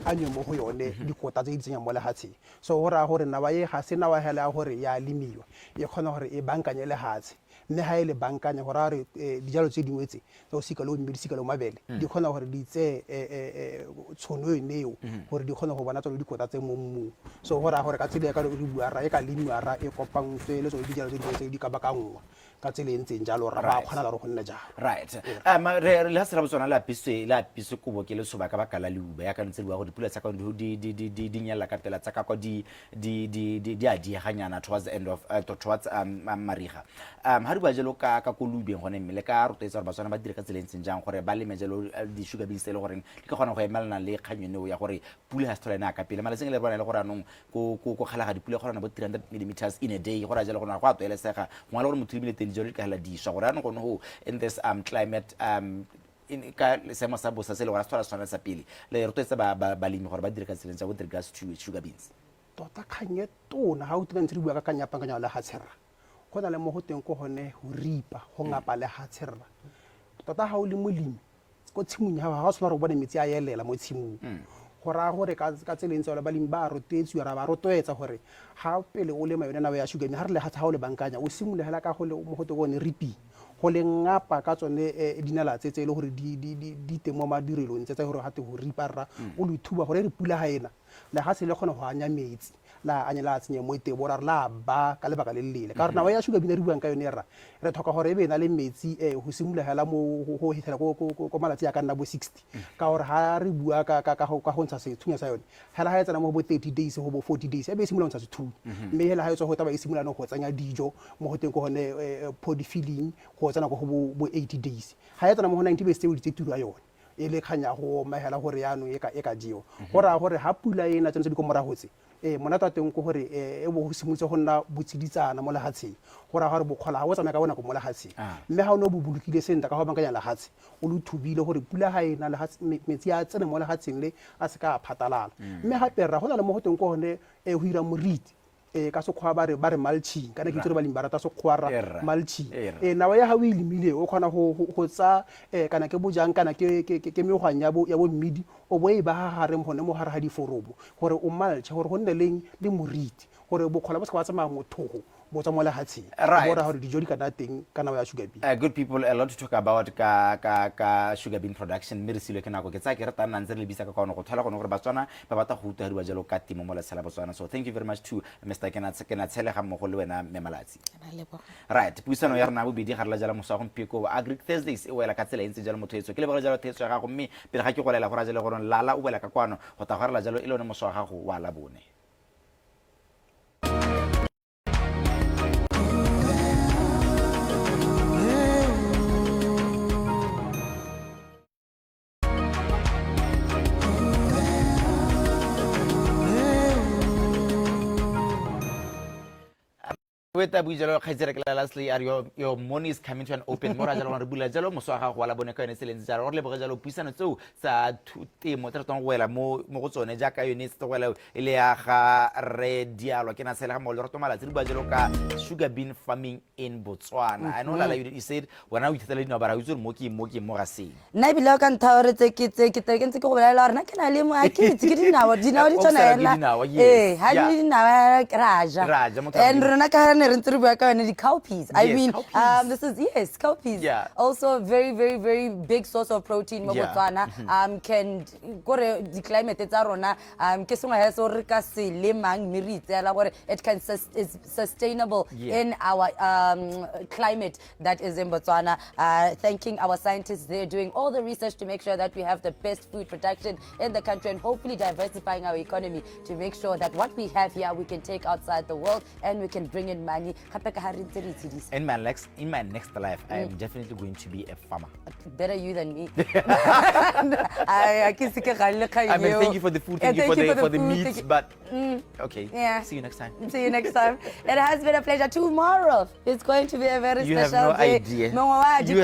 M: anyo mo go yone di kota tse di tsenya mo lehatshe so gore nawa ye ga se nawa hela gore ya lemiwa e khona gore e bankanye lehatshe mme ha ile bankanya gore a re dijalo tse dingwe tse tsa o sika lo mmedi sika lo mabele di khona gore di tse tshono eneo gore di khona go bona tsone dikota tse mo mmu so gore ka tsile ka re bua ra e ka lemiwa ra e kopangtswe le tsone dijalo tse dingwe tse di ka bakangwa ka tsile ntseng jalo ra ba khona go nna jalo
A: right re la sera botsona la piswe kubo ke le soba ka bakala le uba ya ka ntse bua go dipula tsa ka di nyalla ka tela tsa ka go di a dieganyana towards the end of towards mariga ha re ba jelo ka kolubeng gone mme le ka rotetse gore ba tswana ba dire ka tselentseng jang gore ba le mejelo di sugar beans le gore di ka gona go emelana le kganyone ya gore pula ha stola na ka pele maletseng le bona le gore anong ko khalaga dipula gore na bo 300 mm in a day gore jelo gona go a toelesega go ngala gore motho le teng dijalo di ka hela di swa gore anong go no in this climate in ka sema sa bosa se le gore stola tswana sa pele le rotetse ba balimi gore ba dire ka tselentsa with regards to sugar beans
M: tota khanye tona ha o tla ntse re bua ka kanyapanganya la hatsera go na le mo go teng ko gone go ripa go ngapa le ga tsherra tota ga o le molemi ko tshimong ya ga tshwana re bone metsi a yelela mo tshimong go raya gore ka tseleng tsa balemi ba rotetsi ra ba rotloetsa gore ga pele o lema yone nawe ya sugar ga re le ga tsa o le bankanya o simolola ka go le mo go teng ripi go le ngapa ka tsone dinala tse le gore di teng mo madirelong tse gore ga te go ripa o le thuba gore re pula ga ena le ga se le kgone go anya metsi la anya la tsenye mo itebo ra la ba ka lebaka le lele ka re nawa ya sugar bina re buang ka yone re thoka gore e be na le metsi go simolola hela mo go hitela ko malatsi ya ka nna bo 60 ka gore ha re bua ka go ntsha sethunya sa yone hela ha etsana mo bo 30 days go bo 40 days e be simolola ntsha sethunya mme hela ha etso go taba e simolola no go tsanya dijo mo go teng go gone pod filling go tsena go bo 80 days ha etsana mo go 90 days tse tiro ya yone e le khanya go mahela gore yano e ka dio gora gore ha pula ena tsentse di ko moragotse monata teng go gore e bo go simoletse go nna botsiditsana mo lehatsheng gora gore bokgola ha o tsamaya ka bona go mo lehatsheng mme ha o no bubulukile senta ka go bankanya lehatse o le thubile gore pula ha ena metsi a tsene mo lehatsheng le a se ka phatalala mme ha perra go na le mo go teng go gone go ira moriti ka sekgwa ba re mulching kana ke tsere balimi ba rata sekgwa ra mulching nawa ya ha o ilimile o khona go tsa kana ke bojang kana ke megwanya ya bo mmidi o bo e ba ha re mgone mo gare ga diforomo gore o mulch gore go nne le moriti gore bokgola bo se ka tsamaya mothogo botsa mo lehatsheng bora gore dijo di kana teng kana wa sugar bean
A: good people, a lot to talk about ka sugar bean production mme re sile ke nako ke tsa ke re tana ntse re lebisa ka kono go thola gono gore batswana ba batla go uta ba jalo ka timo mo la sala batswana. So thank you very much to Mr. Kena tshele ga mmogo le wena Memalatsi. Right, puisano ya rena bobedi ga re la jala mosa go mpiko Agri Thursdays e wela ka tsela entse jalo motho etso ke le ba jalo thetso ya gago mme pele ga ke golela go ra jalo gore lala o wela ka kwano go ta go re la jalo e le one mosa wa gago wa la bone. With that, your money is coming to an open. More jalo re bula jalo moso ga go wala bone ka yone seleng jalo re le boga jalo puisano tseo sa temo tsa tong wela mo go tsone ja ka yone tsa wela ile ya ga re dialwa ke na sela ga mo le re tomala tse di ba jalo ka sugar bean farming in Botswana. I know la you said when I with the no bara utso mo ga se
B: nna bila ka nthaore tse ke ntse ke go bolela rena ke na le mo a ke dinawa di tsona ela ha di dinawa raja and rena ka the cowpeas. I mean, this is cowpeas.
A: Yeah.
B: Also, very, very, very big source of protein. Botswana can go the climate. It's arona. It can is sustainable in our climate that is in Botswana. Thanking our scientists, they're doing all the research to make sure that we have the best food production in the country and hopefully diversifying our economy to make sure that what we have here we can take outside the world and we can bring in money.
A: In my next life, I am definitely going to be a farmer.
B: Better you than me.
A: I mean, thank you for the food, thank you for the meat, but okay. Yeah. See you next time.
B: See you next time. It has been a pleasure. Tomorrow it's going to be a very
A: you
B: special day.
A: You have no idea.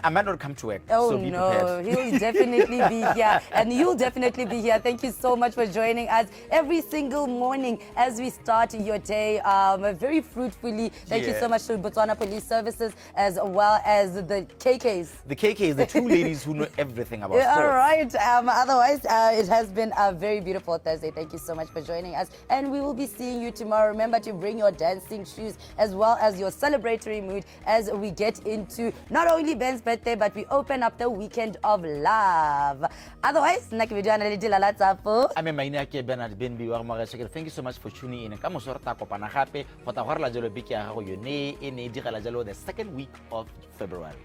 A: I might not come to work.
B: Oh
A: so be
B: no,
A: prepared.
B: he'll definitely be here, and you'll definitely be here. Thank you so much for joining us every single morning as we start your day very fruitfully. Thank you so much to Botswana Police Services as well as the KKs.
A: The KKs, the two ladies who know everything about sports.
B: All right. Otherwise, it has been a very beautiful Thursday. Thank you so much for joining us, and we will be seeing you tomorrow. Remember to bring your dancing shoes as well as your celebratory mood as we get into not only Ben's birthday, but we open up the weekend of love. Otherwise, thank you
A: so much for tuning in. Ka mosorta kopana gape go ta gorela jalo beke ya gago yone e ne di gala jalo the second week of February.